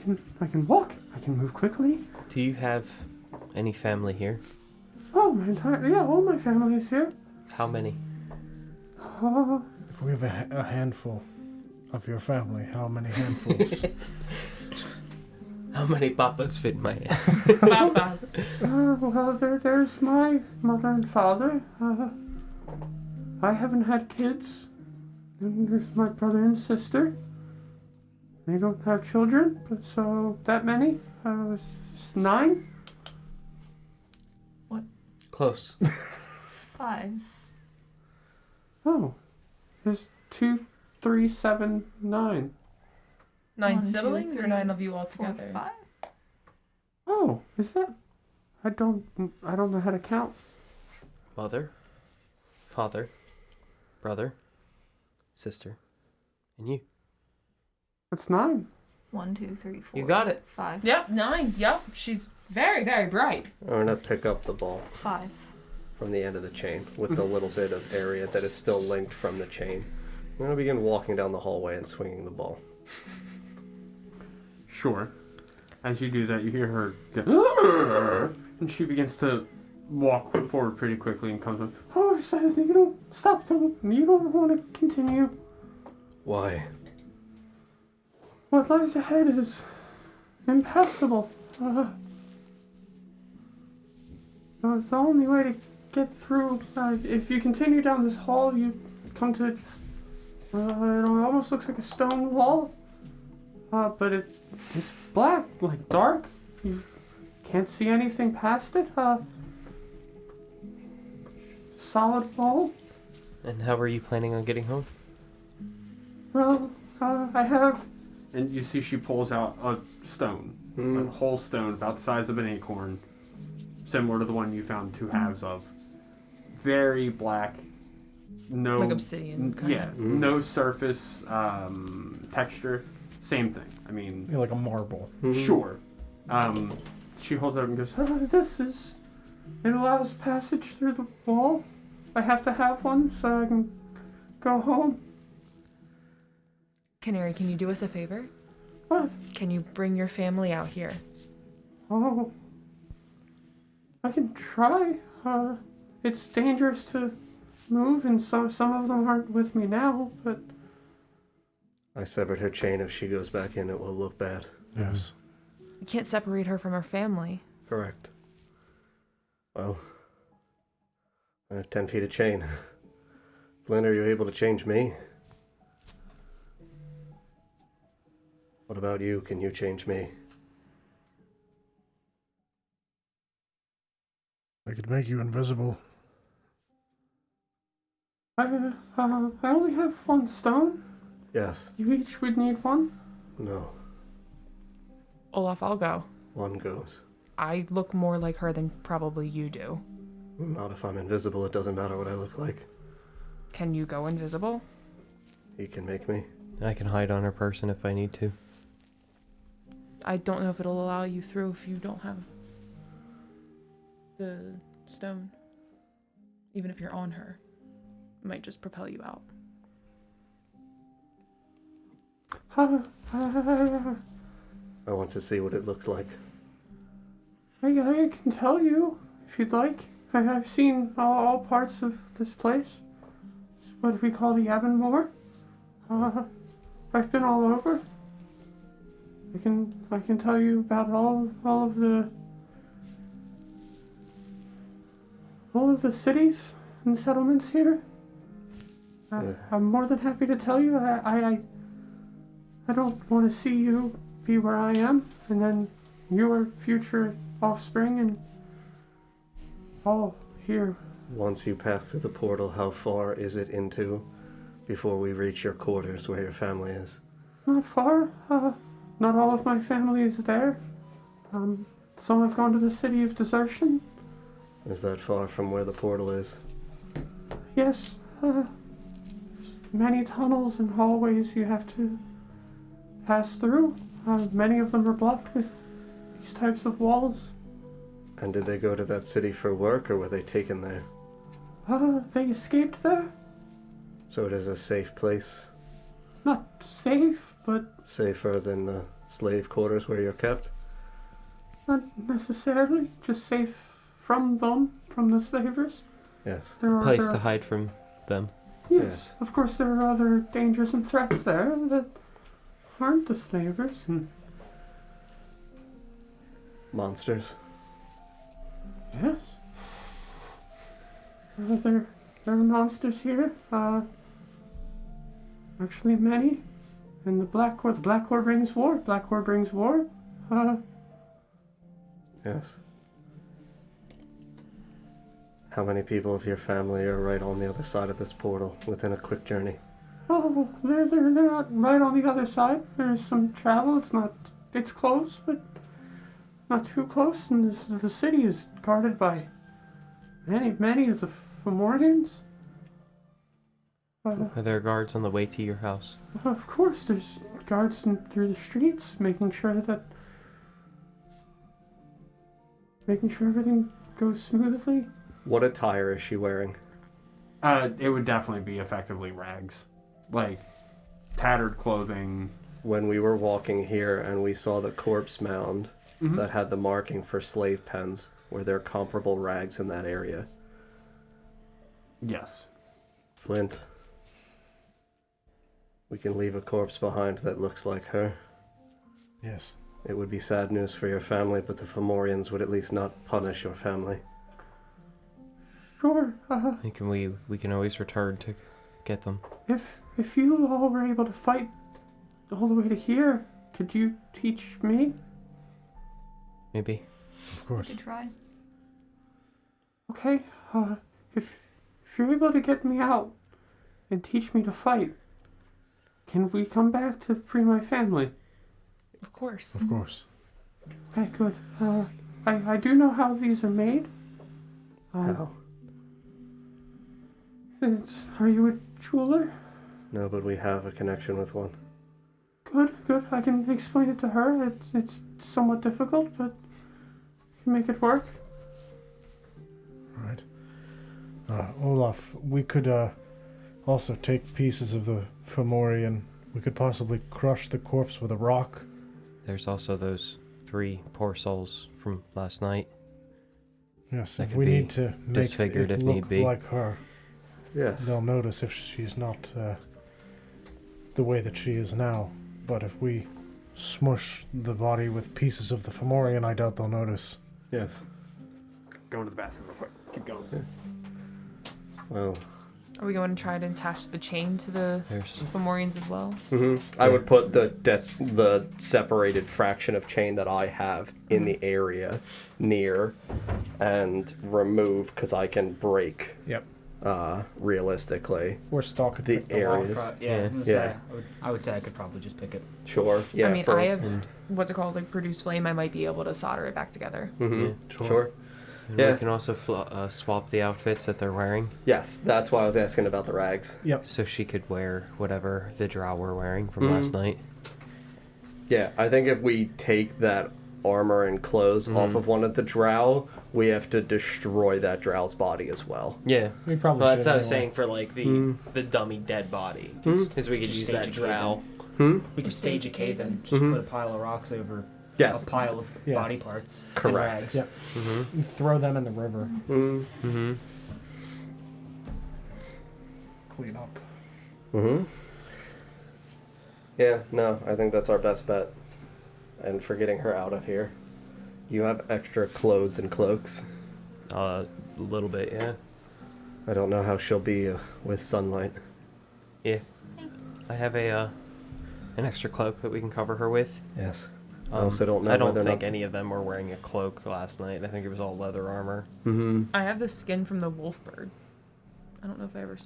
can walk. I can move quickly. Do you have any family here? Oh, all my family is here. How many? If we have a handful of your family, how many handfuls? How many papas fit in my hand? Papas. Well, there's my mother and father. I haven't had kids. And there's my brother and sister. They don't have children, but so that many? 9? Close. 5. Oh, there's 2, 3, 7, 9. 9 1, 2, siblings or 3, 9 of you all 4, together? 5. Oh, is that? I don't know how to count. Mother, father, brother, sister, and you. That's 9. 1, 2, 3, 4. You got it. 5. Yep, 9. Yep, she's very, very bright. I'm gonna pick up the ball 5. from the end of the chain with the little bit of area that is still linked from the chain. I'm gonna begin walking down the hallway and swinging the ball. Sure. As you do that, you hear her go, and she begins to walk forward pretty quickly and comes up. Oh, I said you don't stop. You don't want to continue. Why? What lies ahead is impassable. The only way to get through, if you continue down this hall, you come to just, it almost looks like a stone wall. But it's black, like dark. You can't see anything past it. Solid wall. And how are you planning on getting home? Well, I have. And you see she pulls out a stone, a whole stone about the size of an acorn, similar to the one you found 2 halves of. Very black. No. Like obsidian, kinda. Yeah. No surface texture. Same thing. I mean. Yeah, like a marble. Sure. She holds it up and goes, it allows passage through the wall. I have to have one so I can go home. Canary, can you do us a favor? What? Can you bring your family out here? Oh. I can try. It's dangerous to move, and some of them aren't with me now, but... I severed her chain. If she goes back in, it will look bad. Yes. You can't separate her from her family. Correct. Well, I have 10 feet of chain. Flynn, are you able to change me? What about you? Can you change me? I could make you invisible. I only have 1 stone. Yes. You each would need 1. No. Olaf, I'll go. 1 goes. I look more like her than probably you do. Not if I'm invisible. It doesn't matter what I look like. Can you go invisible? He can make me. I can hide on her person if I need to. I don't know if it'll allow you through if you don't have the stone. Even if you're on her. It might just propel you out. I want to see what it looks like. I can tell you if you'd like. I've seen all parts of this place. It's what we call the Avonmore. I've been all over. I can tell you about all of the cities and settlements here. I'm more than happy to tell you. I don't want to see you be where I am, and then your future offspring and all here. Once you pass through the portal, how far is it into before we reach your quarters where your family is? Not far. Not all of my family is there. Some have gone to the city of desertion. Is that far from where the portal is? Yes. Many tunnels and hallways you have to pass through. Many of them are blocked with these types of walls. And did they go to that city for work, or were they taken there? They escaped there. So it is a safe place? Not safe, but... Safer than the slave quarters where you're kept? Not necessarily. Just safe from them, from the slavers. Yes. There are Place other- to hide from them. Yes, of course there are other dangers and threats there that aren't the slavers. And Monsters. yes, there are monsters here. Actually many. And the Black Horde brings war. Black Horde brings war. Yes. How many people of your family are right on the other side of this portal within a quick journey? Oh, they're not right on the other side. There's some travel. It's close, but not too close. And the city is guarded by many of the Fomorians. Are there guards on the way to your house? Of course, there's guards through the streets, making sure everything goes smoothly. What attire is she wearing? It would definitely be effectively rags, like tattered clothing. When we were walking here and we saw the corpse mound that had the marking for slave pens, were there comparable rags in that area? Yes. Flint, we can leave a corpse behind that looks like her. Yes. It would be sad news for your family, but the Fomorians would at least not punish your family. Sure. We can always return to get them. If you all were able to fight all the way to here, could you teach me? Maybe. Of course. Could try. Okay. If you're able to get me out and teach me to fight, can we come back to free my family? Of course. Of course. Okay, good. I do know how these are made. How? Are you a jeweler? No, but we have a connection with one. Good. I can explain it to her. It's somewhat difficult, but I can make it work. Right. Olaf, we could also take pieces of the Fomorian. We could possibly crush the corpse with a rock. There's also those 3 poor souls from last night. Yes, That if could we be need to make disfigured it if look need be. like her, Yes. they'll notice if she's not the way that she is now. But if we smush the body with pieces of the Fomorian, I doubt they'll notice. Yes. Go into the bathroom real quick. Keep going. Well, Are we going to try to attach the chain to the There's Fomorians as well? I would put the separated fraction of chain that I have in the area near and remove, because I can break Yep. realistically Or stalk it. the pick the lock. areas. Yeah. I would say I could probably just pick it. Sure. Yeah. I mean, for- I have and what's it called, like produce flame. I might be able to solder it back together. Mhm. Yeah. Sure. And Yeah. we can also swap the outfits that they're wearing, Yes, that's why I was asking about the rags. Yep. so she could wear whatever the drow were wearing from last night. Yeah, I think if we take that armor and clothes off of one of the drow, we have to destroy that drow's body as well. Yeah. We probably Well, should. that's what I was anyway. saying for like the dummy dead body, because we could Just use stage that a drow. We could stage a cave in, just put a pile of rocks over Yes. a pile of Yeah. body parts. and Correct. rags. Yep. And throw them in the river. Mm-hmm. Clean up. Yeah, no, I think that's our best bet. And for getting her out of here. You have extra clothes and cloaks. A little bit, yeah. I don't know how she'll be with sunlight. Yeah. I have an extra cloak that we can cover her with. Yes. I also don't know I don't whether or think not- any of them were wearing a cloak last night. I think it was all leather armor. I have the skin from the wolf bird. I don't know if I ever.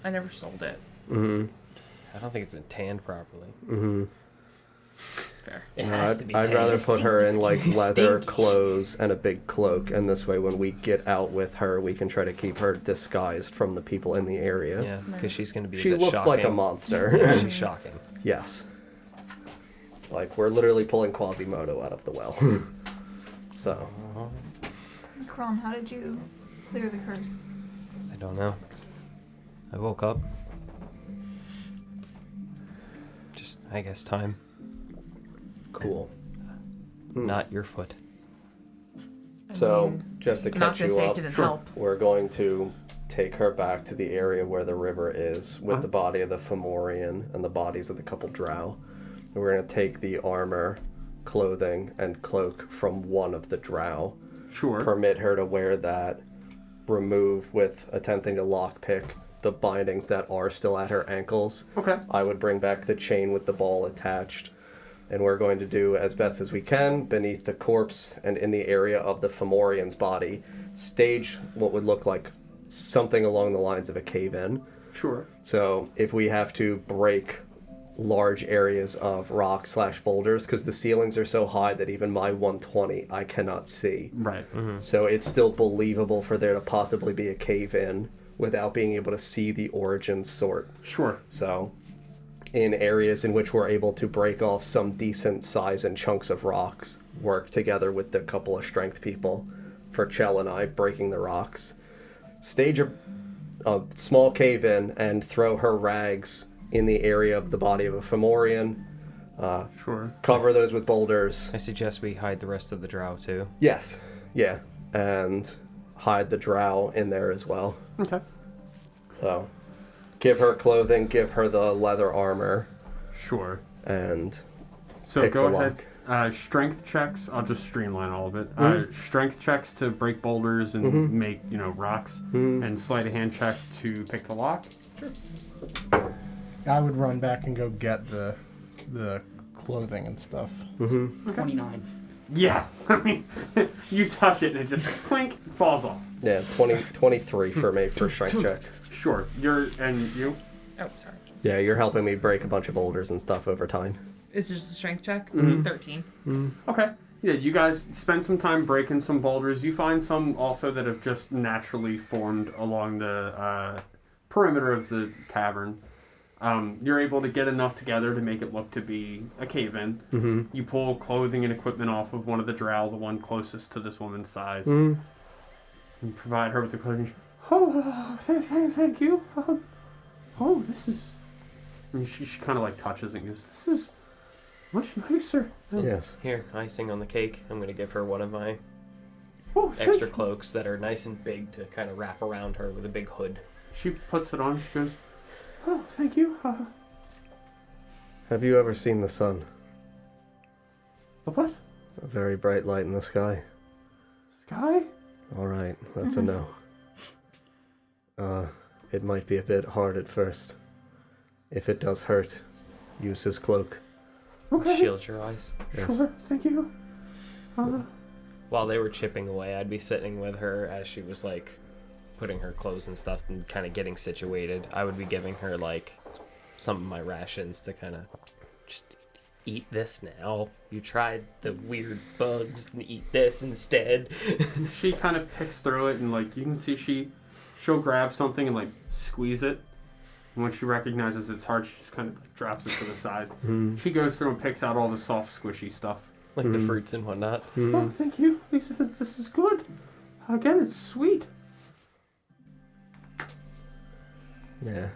I never sold it. I don't think it's been tanned properly. Fair. It No, has to be. I'd rather tasty. put her in like leather Stinky. clothes and a big cloak, and this way when we get out with her, we can try to keep her disguised from the people in the area. Yeah, because she's going to be a She bit looks shocking. like a monster. Yeah, she's shocking. Yes. Like, we're literally pulling Quasimodo out of the well. So, Kron, how did you clear the curse? I don't know. I woke up. Just, I guess, time. cool. Not your foot. So, mean, just to I'm not catch gonna you say it up, didn't help. we're going to take her back to the area where the river is with the body of the Fomorian and the bodies of the couple drow. And we're going to take the armor, clothing, and cloak from one of the drow. Sure. Permit her to wear that, remove with attempting to lockpick the bindings that are still at her ankles. Okay. I would bring back the chain with the ball attached. And we're going to do as best as we can beneath the corpse and in the area of the Fomorian's body, stage what would look like something along the lines of a cave-in. Sure. So if we have to break large areas of rock/boulders, because the ceilings are so high that even my 120 I cannot see. Right. So it's still believable for there to possibly be a cave-in without being able to see the origin sort. Sure. So in areas in which we're able to break off some decent size and chunks of rocks, work together with the couple of strength people, for Chell and I breaking the rocks, stage a small cave-in and throw her rags in the area of the body of a Fomorian, Sure. cover those with boulders. I suggest we hide the rest of the drow too. Yes, yeah, and hide the drow in there as well. Okay. So give her clothing, give her the leather armor, Sure. and So pick go the ahead. lock. Strength checks. I'll just streamline all of it. Mhm. Strength checks to break boulders and Mhm. make rocks, Mhm. and sleight of hand check to pick the lock. I would run back and go get the clothing and stuff. 29. Yeah. I mean, you touch it and it just clink falls off. Yeah, 23 for me for strength check. Sure. You. Oh, sorry. Yeah, you're helping me break a bunch of boulders and stuff over time. It's just a strength check. Mhm. 13. Okay. Yeah, you guys spend some time breaking some boulders. You find some also that have just naturally formed along the perimeter of the cavern. You're able to get enough together to make it look to be a cave-in. Mm-hmm. You pull clothing and equipment off of one of the drow, the one closest to this woman's size, Mm-hmm. and provide her with the clothing. Oh, thank you. This is... And she kind of like touches it and goes, this is much nicer. Yes. Here, icing on the cake. I'm gonna give her one of my Oh, extra cloaks that are nice and big to kind of wrap around her with a big hood. She puts it on. She goes, oh, thank you. Have you ever seen the sun? The what? A very bright light in the sky. Sky? All right, that's a no. It might be a bit hard at first. If it does hurt, use his cloak. Okay. Shield your eyes. Yes. Sure, thank you. While they were chipping away, I'd be sitting with her as she was like putting her clothes and stuff and kind of getting situated. I would be giving her like some of my rations to kind of just eat this now. You tried the weird bugs and eat this instead. She kind of picks through it and like you can see she'll grab something and like squeeze it. And when she recognizes it's hard, she just kind of drops it to the side. Mm-hmm. She goes through and picks out all the soft, squishy stuff. Like the fruits and whatnot. Oh, thank you. This is good. Again, it's sweet. Yeah.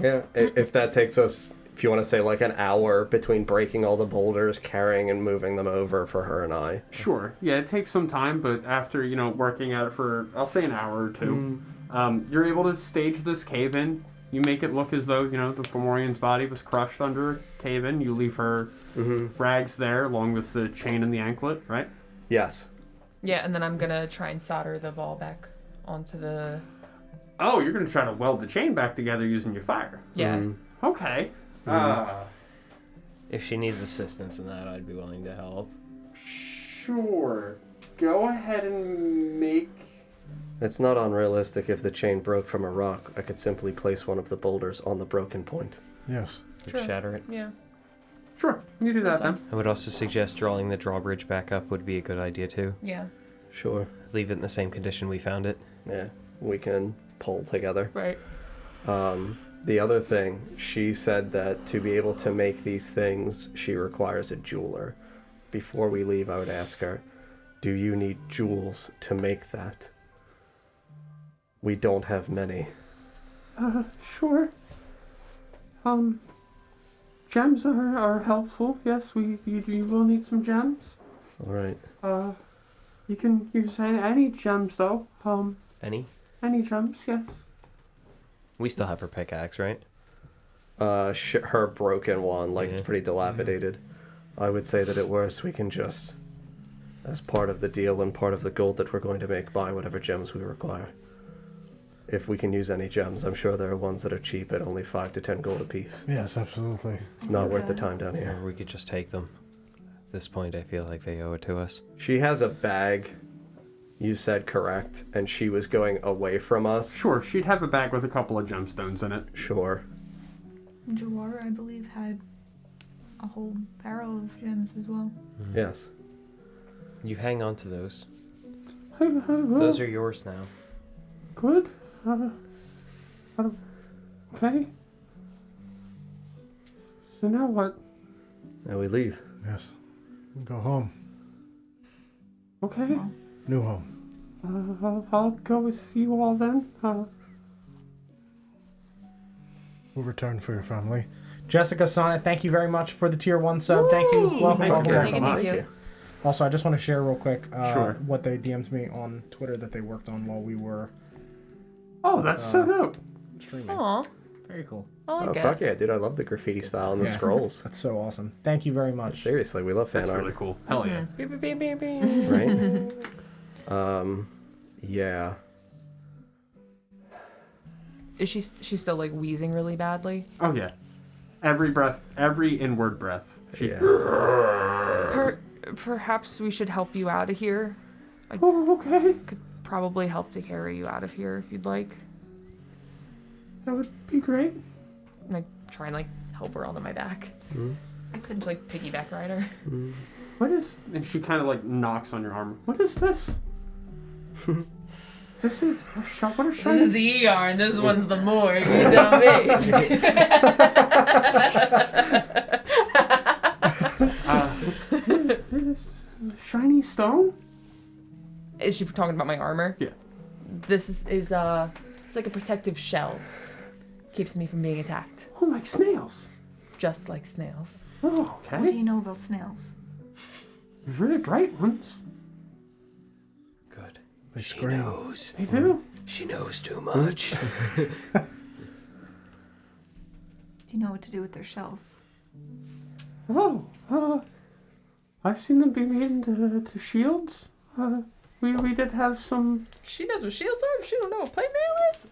Yeah, if that takes us, if you want to say like an hour between breaking all the boulders, carrying and moving them over for her and I. Sure. Yeah, it takes some time, but after, working at it for, I'll say an hour or two, you're able to stage this cave-in. You make it look as though, the Fomorian's body was crushed under a cave-in. You leave her rags there along with the chain and the anklet, right? Yes. Yeah, and then I'm gonna try and solder the ball back onto the. Oh, you're going to try to weld the chain back together using your fire. Yeah. Okay. If she needs assistance in that, I'd be willing to help. Sure. Go ahead and make... It's not unrealistic if the chain broke from a rock. I could simply place one of the boulders on the broken point. Yes. Sure. Shatter it. Yeah. Sure, you do that That's then. I would also suggest drawing the drawbridge back up would be a good idea too. Yeah. Sure. Leave it in the same condition we found it. Yeah, we can pull together. Right. The other thing, she said that to be able to make these things, she requires a jeweler. Before we leave, I would ask her, do you need jewels to make that? We don't have many. Sure. Gems are helpful. Yes, you will need some gems. All right. You can use any gems though. Any? Any gems, yes. We still have her pickaxe, right? Her broken one, like Yeah. it's pretty dilapidated. I would say that at worst we can just, as part of the deal and part of the gold that we're going to make, buy whatever gems we require. If we can use any gems, I'm sure there are ones that are cheap at only 5 to 10 gold apiece. Yes, absolutely. It's not worth the Okay. time down here. Or we could just take them. At this point, I feel like they owe it to us. She has a bag, you said correct, and she was going away from us. Sure, she'd have a bag with a couple of gemstones in it. Sure. Jawara, I believe, had a whole barrel of gems as well. Yes. You hang on to those. Those Those are yours now. good. Okay. So now what? Now we leave. Yes. We go home. Okay. Well, New home. I'll go with you all then. We'll return for your family. Jessica Sonnet, thank you very much for the tier 1 sub. Thank you. Welcome, Thank welcome, you. welcome. Thank you. Also, I just want to share real quick Sure. what they DM'd me on Twitter that they worked on while we were Oh, that's so dope. streaming. Aw, Very cool. I Oh, like fuck it. yeah, dude. I love the graffiti style and the Yeah. scrolls. That's so awesome. Thank you very much. Seriously, we love fan That's art. really cool. Hell yeah. Beep, beep, beep, beep, beep. Right? Yeah. Is she's still like wheezing really badly? Oh yeah. Every breath, every inward breath. Yeah. Perhaps we should help you out of here. Oh, okay. Could probably help to carry you out of here if you'd like. That would be great. Like try and like help her onto my back. I could Just like piggyback ride her. What is? And she kind of like knocks on your arm. What is this? This is a shot. What a This shiny. is the yarn. This one's the morgue. You tell me. Shiny stone. Is she talking about my armor? Yeah. This is it's like a protective shell. Keeps me from being attacked. Oh, like snails. Just like snails. Oh, What do okay. you know about snails? Really bright ones. Good. They She scream. knows. They do. She knows too much. Do you know what to do with their shells? Oh, I've seen them be made into shields. We did have some. She knows what shields are, but she don't know what plate mail is.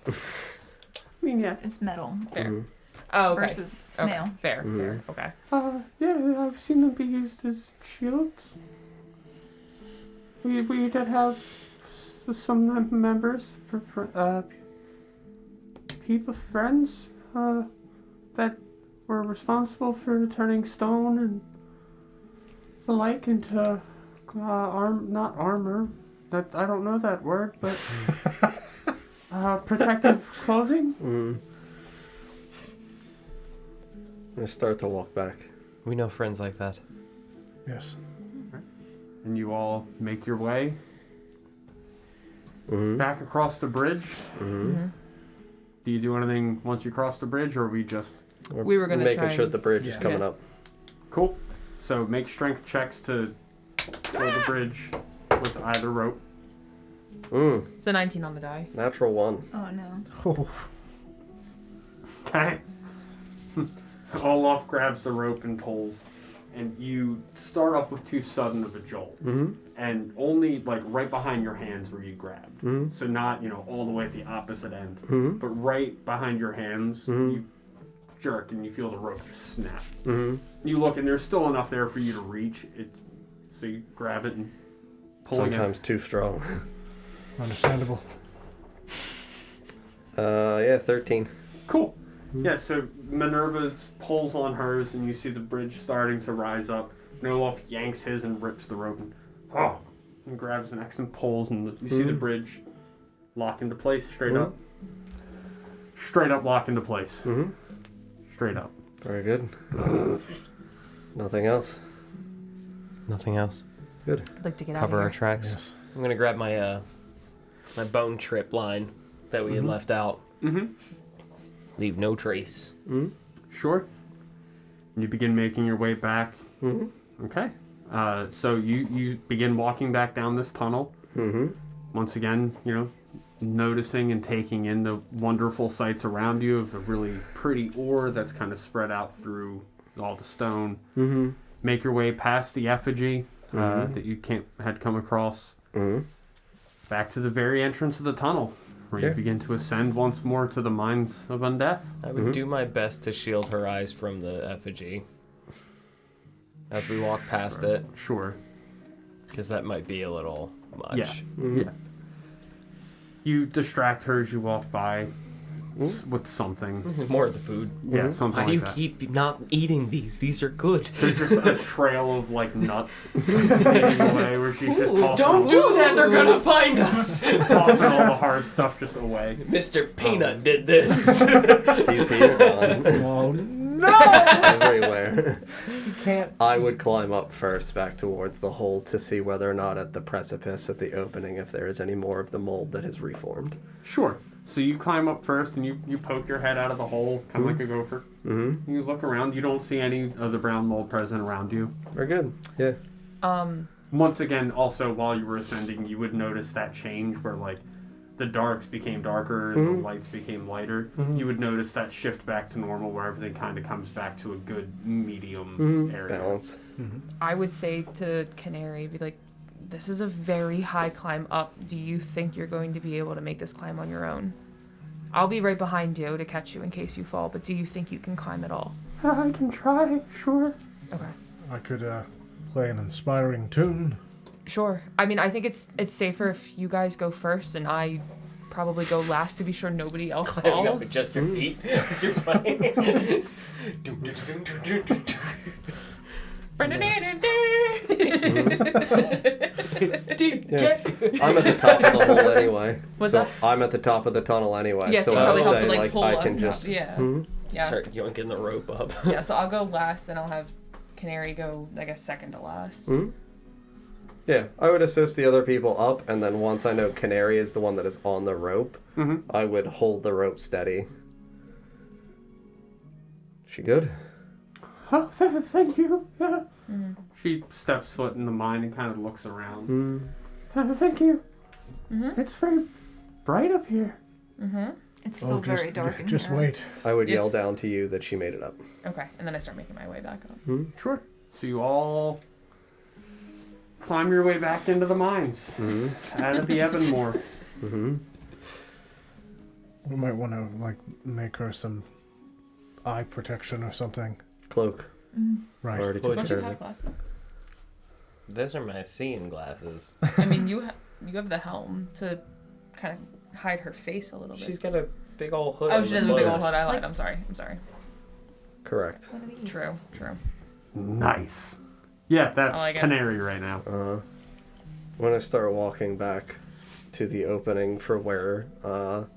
I mean, yeah. It's metal Fair. Oh, okay. versus snail. Okay. Fair. Fair. Okay. Yeah, I've seen them be used as shields. We did have some members for people, friends, that were responsible for turning stone and the like into not armor. That I don't know that word, but protective clothing. I'm gonna start to walk back. We know friends like that. Yes. And you all make your way Mm-hmm. back across the bridge. Mm-hmm. Do you do anything once you cross the bridge, or are we just We were gonna making try sure and- the bridge is Yeah. coming Yeah. up. cool? So make strength checks to pull the bridge with either rope. It's a 19 on the die. Natural 1. Oh no. Oh, Okay. Olaf grabs the rope and pulls, and you start off with too sudden of a jolt, Mm-hmm. and only like right behind your hands where you grabbed. Mm-hmm. So not all the way at the opposite end, Mm-hmm. but right behind your hands. Mhm. You jerk and you feel the rope just snap. Mm-hmm. You look and there's still enough there for you to reach it, so you grab it and pull Sometimes too strong. understandable. Yeah, 13. Cool. Yeah, so Minerva pulls on hers, and you see the bridge starting to rise up. And Olaf yanks his and rips the rope, and grabs the next and pulls, and you see the bridge lock into place, straight up. Straight up lock into place. Mm-hmm. Straight up. Very good. Nothing else. Nothing else. Good. I'd like to get Cover out our of here. tracks. Yes. I'm gonna grab my my bone trip line that we had left out. Mm-hmm. Leave no trace. Mm-hmm. Sure. And you begin making your way back. Mm-hmm. Okay. So you begin walking back down this tunnel. Mm-hmm. Once again, noticing and taking in the wonderful sights around you of the really pretty ore that's kind of spread out through all the stone. Mm-hmm. Make your way past the effigy that you had come across. Mm-hmm. Back to the very entrance of the tunnel, where you begin to ascend once more to the mines of undeath. I would do my best to shield her eyes from the effigy as we walk past it, Sure. because that might be a little much. Yeah. Yeah. You distract her as you walk by with something. More of the food. Yeah, something Why like do you that. keep not eating these? These are good. There's just a trail of nuts leading away where she's just tossing Don't do that! They're gonna find us! tossing all the hard stuff just away. Mr. Peanut did this. He's here, Don. Oh no! Everywhere. You can't. I would climb up first back towards the hole to see whether or not at the precipice at the opening if there is any more of the mold that has reformed. Sure. So you climb up first and you poke your head out of the hole, kind of like a gopher. Mm-hmm. You look around. You don't see any of the brown mold present around you. Very good. Yeah. Once again, also while you were ascending, you would notice that change where the darks became darker and the lights became lighter. You would notice that shift back to normal where everything kind of comes back to a good medium area. Balance. I would say to Canary, be like, this is a very high climb up. Do you think you're going to be able to make this climb on your own? I'll be right behind you to catch you in case you fall, but do you think you can climb at all? I can try, sure. Okay. I could play an inspiring tune. Sure. I mean, I think it's safer if you guys go first and I probably go last to be sure nobody else Climbing up falls. with just your feet as you're playing. Yeah. I'm at the top of the hole anyway. What's so that? I'm at the top of the tunnel anyway. Yeah, so you I probably would help say, to pull I us. can just. Yeah. Mhm. Yeah. Start yoinking the rope up. Yeah, so I'll go last and I'll have Canary go, I guess, second to last. Yeah, I would assist the other people up, and then once I know Canary is the one that is on the rope, I would hold the rope steady. She good? Oh, thank you. Yeah. She steps foot in the mine and kind of looks around. Thank you. It's very bright up here. It's still very dark in Just here. wait. I would yell It's- down to you that she made it up. Okay, and then I start making my way back up. Sure. So you all climb your way back into the mines. Out of the Evanmore. We might want to make her some eye protection or something. Cloak. Right. Already Don't took Don't care you of have it. glasses? Those are my seeing glasses. I mean, you have the helm to kind of hide her face a little bit. She's got a big old hood. Oh, on she the has a big old clothes. hood. I lied. I'm sorry. Correct. What are these? True. Nice. Yeah, that's I like it. Canary right now. When I start walking back to the opening for where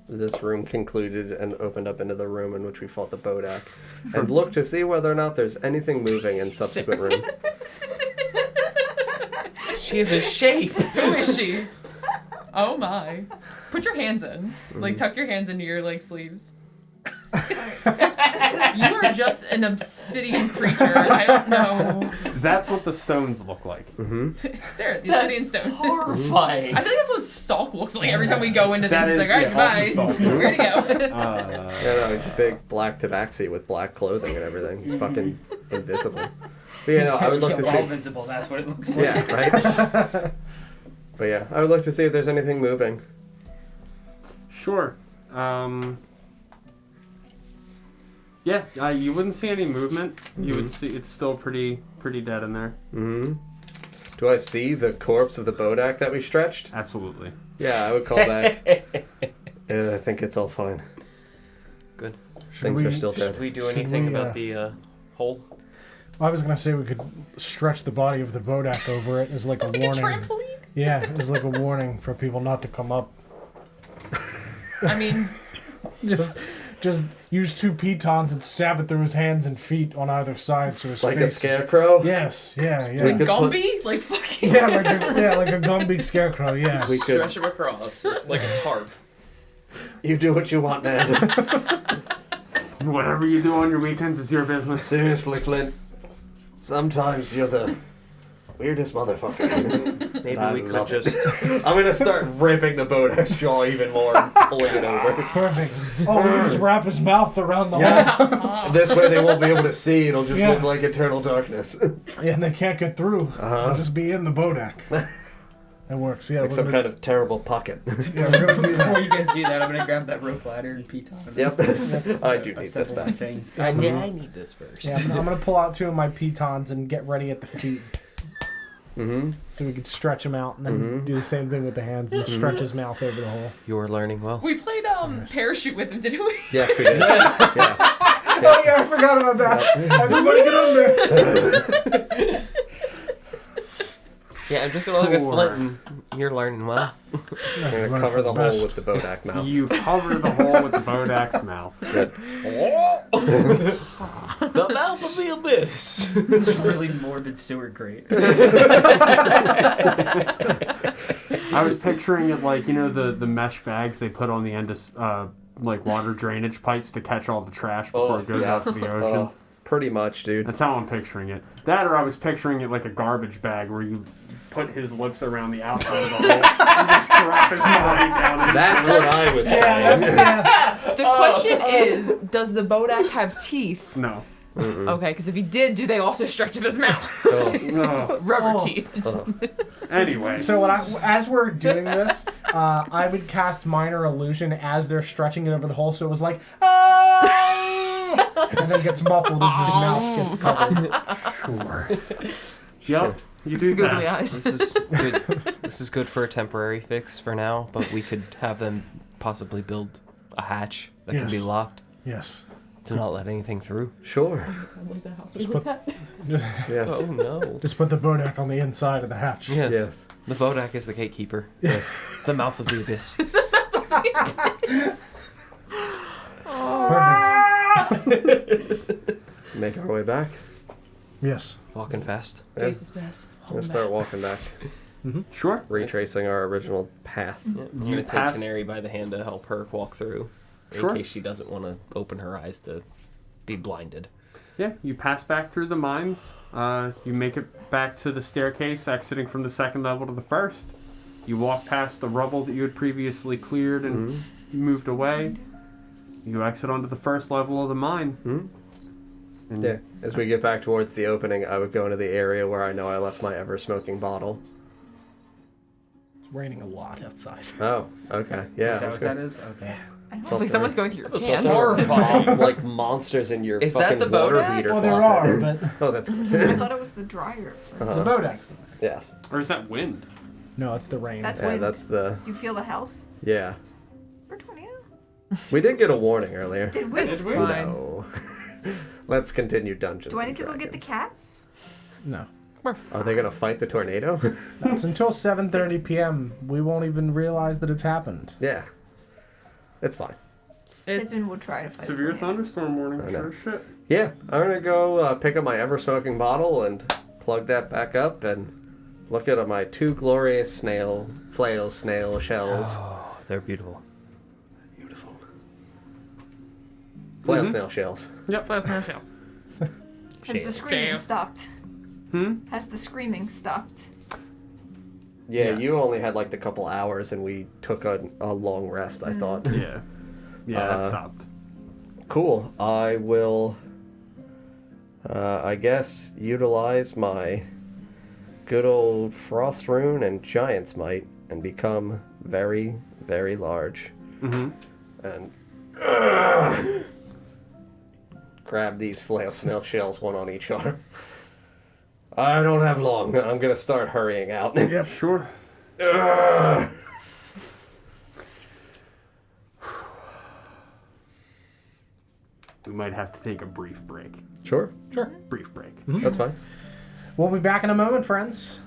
this room concluded and opened up into the room in which we fought the Bodak, and look to see whether or not there's anything moving in subsequent room. She is a shape. Who is she? Oh my. Put your hands in. Tuck your hands into your sleeves. You are just an obsidian creature. I don't know. That's what the stones look like. Sarah, the obsidian stone. Horrifying. I feel like that's what Stalk looks like every time we go into That this. He's is, like, alright, yeah, goodbye. also Stalk. Where'd he go? Yeah, no, he's a big black tabaxi with black clothing and everything. He's fucking invisible. But yeah, no, I would look Yeah, to well see. visible, that's what it looks like. Yeah, right? But yeah, I would look to see if there's anything moving. Sure. Yeah, you wouldn't see any movement. You would see it's still pretty dead in there. Do I see the corpse of the Bodak that we stretched? Absolutely. Yeah, I would call back. Yeah, I think it's all fine. Good. Things we- are still Should dead. we do Should anything we, about the hole? I was gonna say we could stretch the body of the Bodak over it as like a Like a warning. trampoline? Yeah, as like a warning for people not to come up. I mean, Just use 2 pitons and stab it through his hands and feet on either side, so his Like face. a scarecrow? Yes, yeah. We could put- Gumby? Like fucking. Yeah, like a Gumby scarecrow. Yeah. We could. Stretch him across, just like a tarp. You do what you want, man. Whatever you do on your weekends is your business. Seriously, Flint. Sometimes you're the weirdest motherfucker. Maybe I we could love it. just. I'm gonna start ripping the Bodak's jaw even more and pulling it over. Perfect. Oh, we can just wrap his mouth around the hole. This way they won't be able to see. It'll just Yeah. look like eternal darkness. Yeah, and they can't get through. Uh-huh. They'll just be in the Bodak. That works. Yeah, Like some kind of terrible pocket. Yeah, we're gonna do Before that. you guys do that, I'm gonna grab that rope ladder and piton. Yep. I do need this Several back. things. I need this first. Yeah, I'm gonna pull out 2 of my pitons and get ready at the feet, Mm-hmm. so we can stretch him out, and then do the same thing with the hands and stretch his mouth over the hole. You are learning well. We played parachute with him, didn't we? Yes, we did. Yeah. Oh yeah, I forgot about that. Everybody get under. Yeah, I'm just gonna look at Sure. Flint and you're learning well. I'm gonna cover the hole with the Bodak mouth. You cover the hole with the Bodak's mouth. Good. The mouth of the abyss. It's a really morbid sewer grate. I was picturing it like, you know, the mesh bags they put on the end of like water drainage pipes to catch all the trash before it goes out to the ocean. Pretty much, dude. That's how I'm picturing it. That, or I was picturing it like a garbage bag where you put his lips around the outside of the hole and just drop his body down. That's what I was saying. The question is, does the Bodak have teeth? No. Okay, because if he did, do they also stretch his mouth? Oh. No. Rubber Oh. teeth. Anyway. So as we're doing this, I would cast minor illusion as they're stretching it over the hole, so it was like, and then gets muffled as his mouth gets covered. Sure. Yep. You The do googly that. eyes. This is good. This is good for a temporary fix for now, but we could have them possibly build a hatch that can be Yes. locked Yes. to not let anything through. Sure. Just put, Yes. Oh no. just put the Bodak on the inside of the hatch. Yes. Yes. The Bodak is the gatekeeper. Yes. The mouth of the abyss. Perfect. Make our way back. Yes. Walking fast. Face is best. I'm gonna start walking back, Sure. retracing our original path. Yeah, I'm You gonna take pass- Canary by the hand to help her walk through, Sure. in case she doesn't want to open her eyes to be blinded. Yeah, you pass back through the mines. You make it back to the staircase, exiting from the second level to the first. You walk past the rubble that you had previously cleared and moved away. You exit onto the first level of the mine. And Yeah. As we get back towards the opening, I would go into the area where I know I left my ever-smoking bottle. It's raining a lot outside. Oh, okay. Yeah. Is that I was what gonna- that is? Okay. It's like someone's going through your was pants. horrifying. Like monsters in your Is that fucking the water Bodak? heater Well, there closet. are, but Oh, that's good. I thought it was the dryer. the Bodak's in there. Yes. Or is that wind? No, it's the rain. That's Yeah, when that's the... you feel the house. Yeah. Is there a tornado? We did get a warning earlier. Did we? It's we? fine. No. Let's continue Dungeons Do I and need to go get the Dragons. cats? No. We're Are they gonna fight the tornado? It's until 7:30 p.m. We won't even realize that it's happened. Yeah. It's fine. It's Pippin will try to fight. Severe the tornado. thunderstorm warning. I know. Sure as shit. Yeah, I'm gonna go pick up my ever-smoking bottle and plug that back up and look at my 2 glorious flail snail shells. Oh, they're beautiful. Beautiful. Flail snail shells. Plus no shells. Has the screaming Damn. stopped? Hmm? Has the screaming stopped? Yeah, Yes. you only had like a couple hours and we took a long rest, I thought. Yeah. Yeah, that stopped. Cool. I will, I guess, utilize my good old Frost Rune and Giant's Might and become very, very large. Mm-hmm. And grab these flail snail shells, one on each arm. I don't have long. I'm gonna start hurrying out. Yep. Sure. We might have to take a brief break. Sure, Brief break. that's fine. We'll be back in a moment, friends.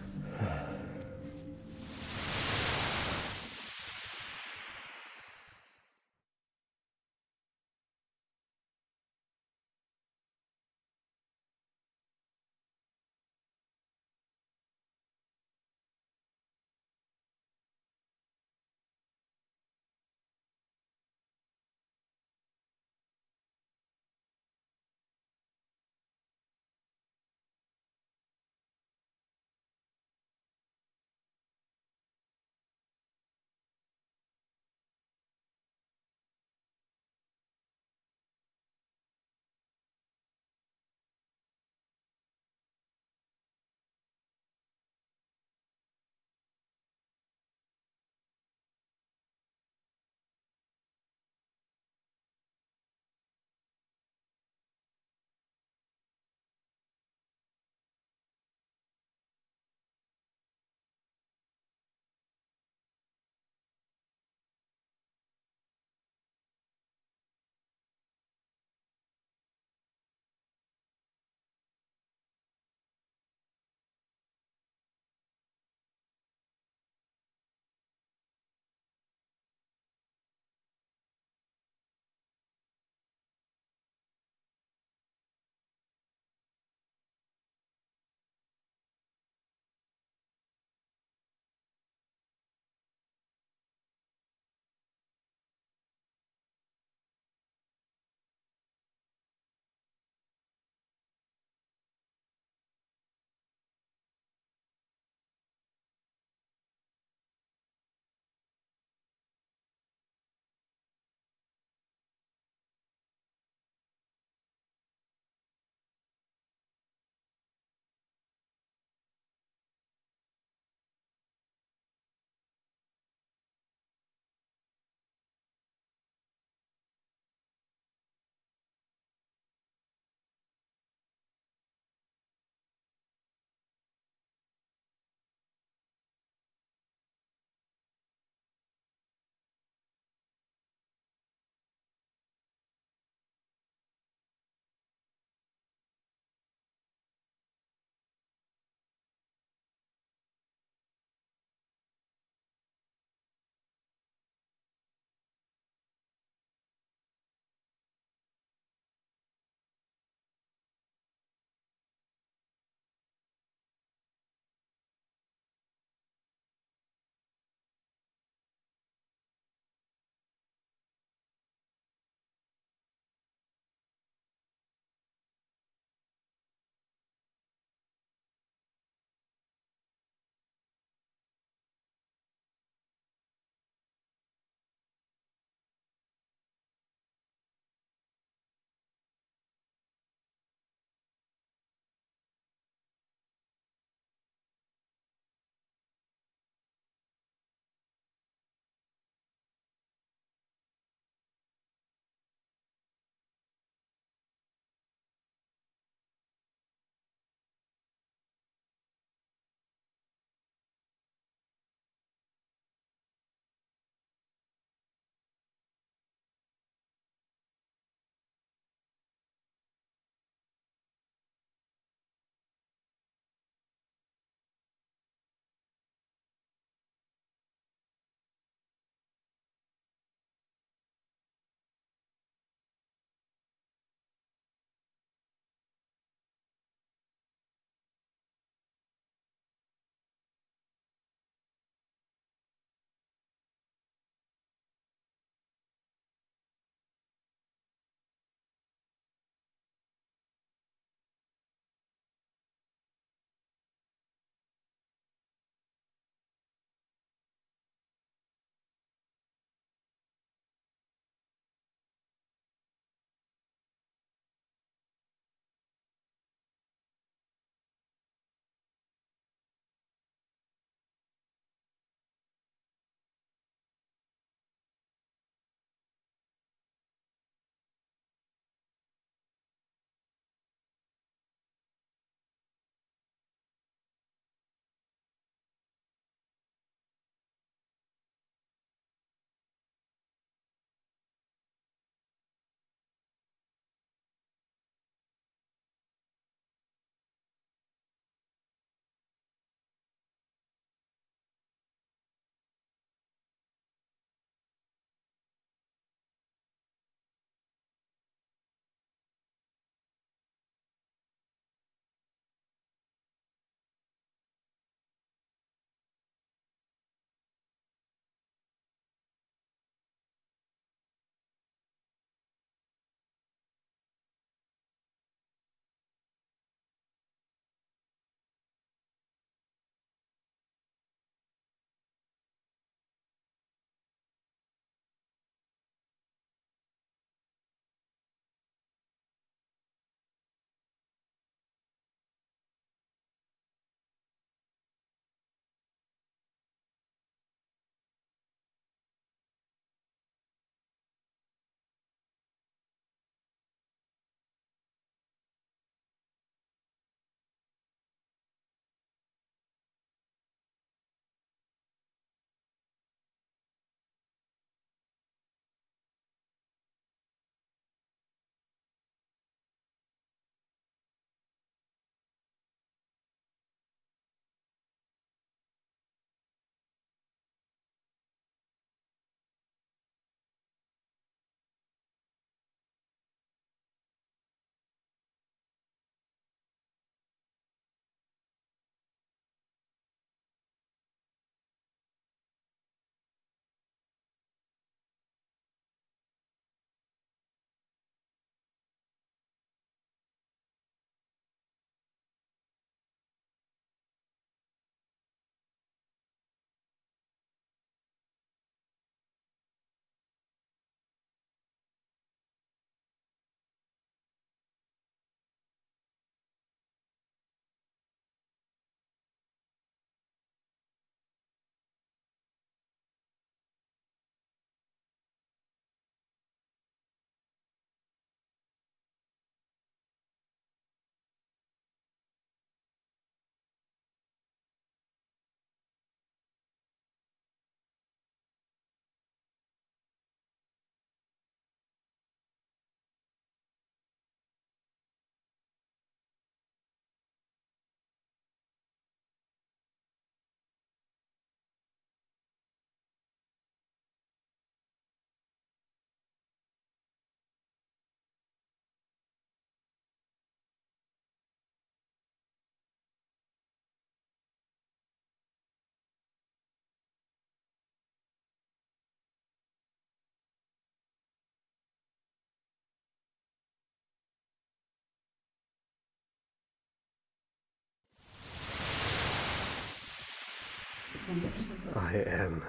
I am.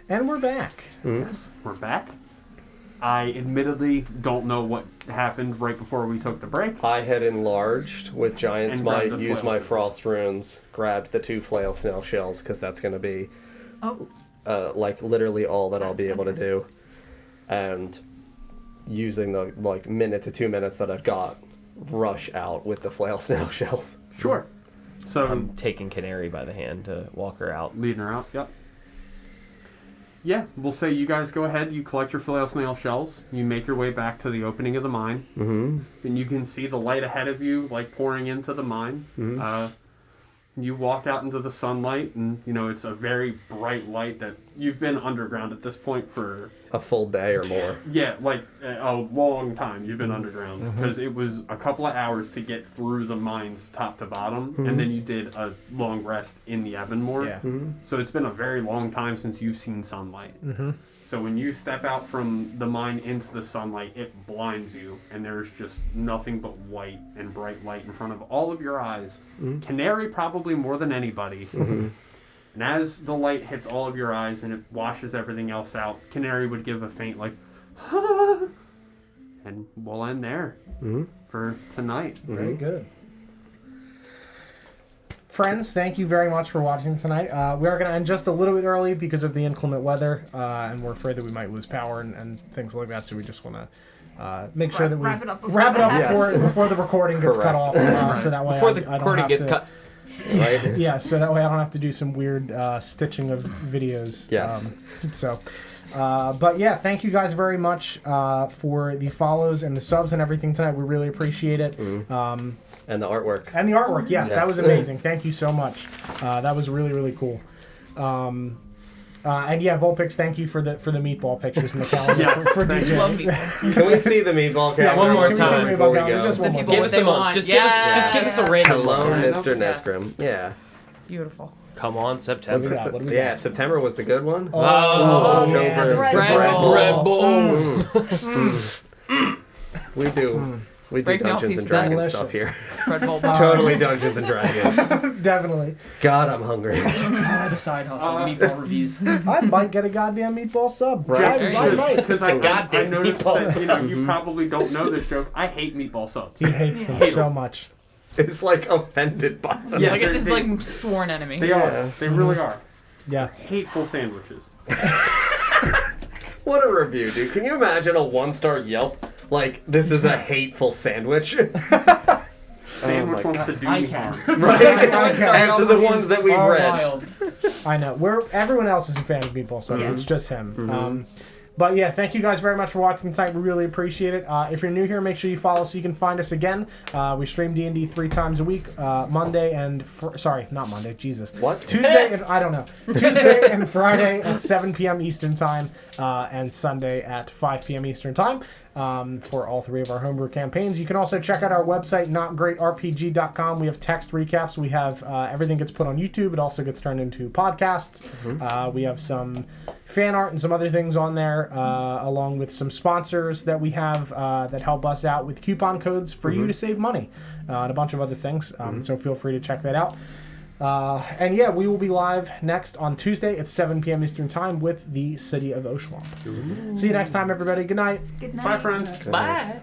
And we're back. Yes, we're back. I admittedly don't know what happened right before we took the break. I had enlarged with Giant's And Might, grabbed the used flail my shells. frost runes, grabbed the 2 flail snail shells, because that's going to be, like, literally all that I'll be able to do. And using the, like, minute to 2 minutes that I've got, rush out with the flail snail shells. Sure. So, I'm taking Canary by the hand to walk her out. leading her out, yep. Yeah, we'll say you guys go ahead, you collect your flail snail shells, you make your way back to the opening of the mine, and you can see the light ahead of you, like, pouring into the mine. You walk out into the sunlight, and, you know, it's a very bright light that you've been underground at this point for... A full day or more. Yeah, like, a long time you've been underground, because it was a couple of hours to get through the mines top to bottom, and then you did a long rest in the Evanmore. Yeah. So it's been a very long time since you've seen sunlight. So when you step out from the mine into the sunlight, it blinds you, and there's just nothing but white and bright light in front of all of your eyes. Canary probably more than anybody. And as the light hits all of your eyes and it washes everything else out, Canary would give a faint, like, and we'll end there for tonight. Very good. Friends, thank you very much for watching tonight. We are going to end just a little bit early because of the inclement weather, and we're afraid that we might lose power and things like that, so we just want to make sure that we Wrap it up before wrap it up that before, happens. before the recording gets cut off, so that way Before the I don't recording have gets to, cut. Right? Yeah, so that way I don't have to do some weird stitching of videos. Yes. But yeah, thank you guys very much for the follows and the subs and everything tonight. We really appreciate it. And the artwork. And the artwork, yes, that Yes. was amazing. Thank you so much. That was really, really cool. And yeah, Vulpix, thank you for the meatball pictures in the calendar Yeah, for thank DJ. Love meatballs. Can we see the meatball Yeah, calendar one more Can we see time the before meatball we calendar? go? Just The one more people time. Give us what a they month. want. Just Yeah. give us a random Hello, month. Mr. Yes. Nesgrim. Yeah. Beautiful. Come on, What do we September. got? What do we Yeah, got? September was the good one. Oh, yeah, October. the bread bowl. We do Break me off Dungeons piece and of Dragons delicious. stuff here. Bread bowl. Totally Dungeons and Dragons. Definitely. God, I'm hungry. It's the side hustle. Meatball reviews. I might get a goddamn meatball sub. Right. I might. Because I goddamn noticed meatball that, you know, you probably don't know this joke. I hate meatball subs. He hates them so much. It's like offended by them. Yeah, Like it's his they- like sworn enemy. They Yeah. are. They really are. Yeah. Hateful sandwiches. What a review, dude. Can you imagine a 1-star Yelp? Like, this is a hateful sandwich. Sandwich wants to do I me can. harm. Right? Okay. After the ones that we've Are read. wild. I know. Everyone else is a fan of meatball subs. It's just him. But yeah, thank you guys very much for watching tonight. We really appreciate it. If you're new here, make sure you follow so you can find us again. We stream D&D 3 times a week. Monday and... sorry, not Monday. Jesus. What? Tuesday and... I don't know. Tuesday and Friday at 7 p.m. Eastern Time. And Sunday at 5 p.m. Eastern Time. For all 3 of our homebrew campaigns. You can also check out our website, notgreatrpg.com. We have text recaps. We have everything gets put on YouTube. It also gets turned into podcasts. We have some fan art and some other things on there, along with some sponsors that we have that help us out with coupon codes for you to save money and a bunch of other things. So feel free to check that out. And yeah, we will be live next on Tuesday at 7 p.m. Eastern Time with the City of Oshwamp. See you next time, everybody. Good night. Good night. Bye, friends. Bye.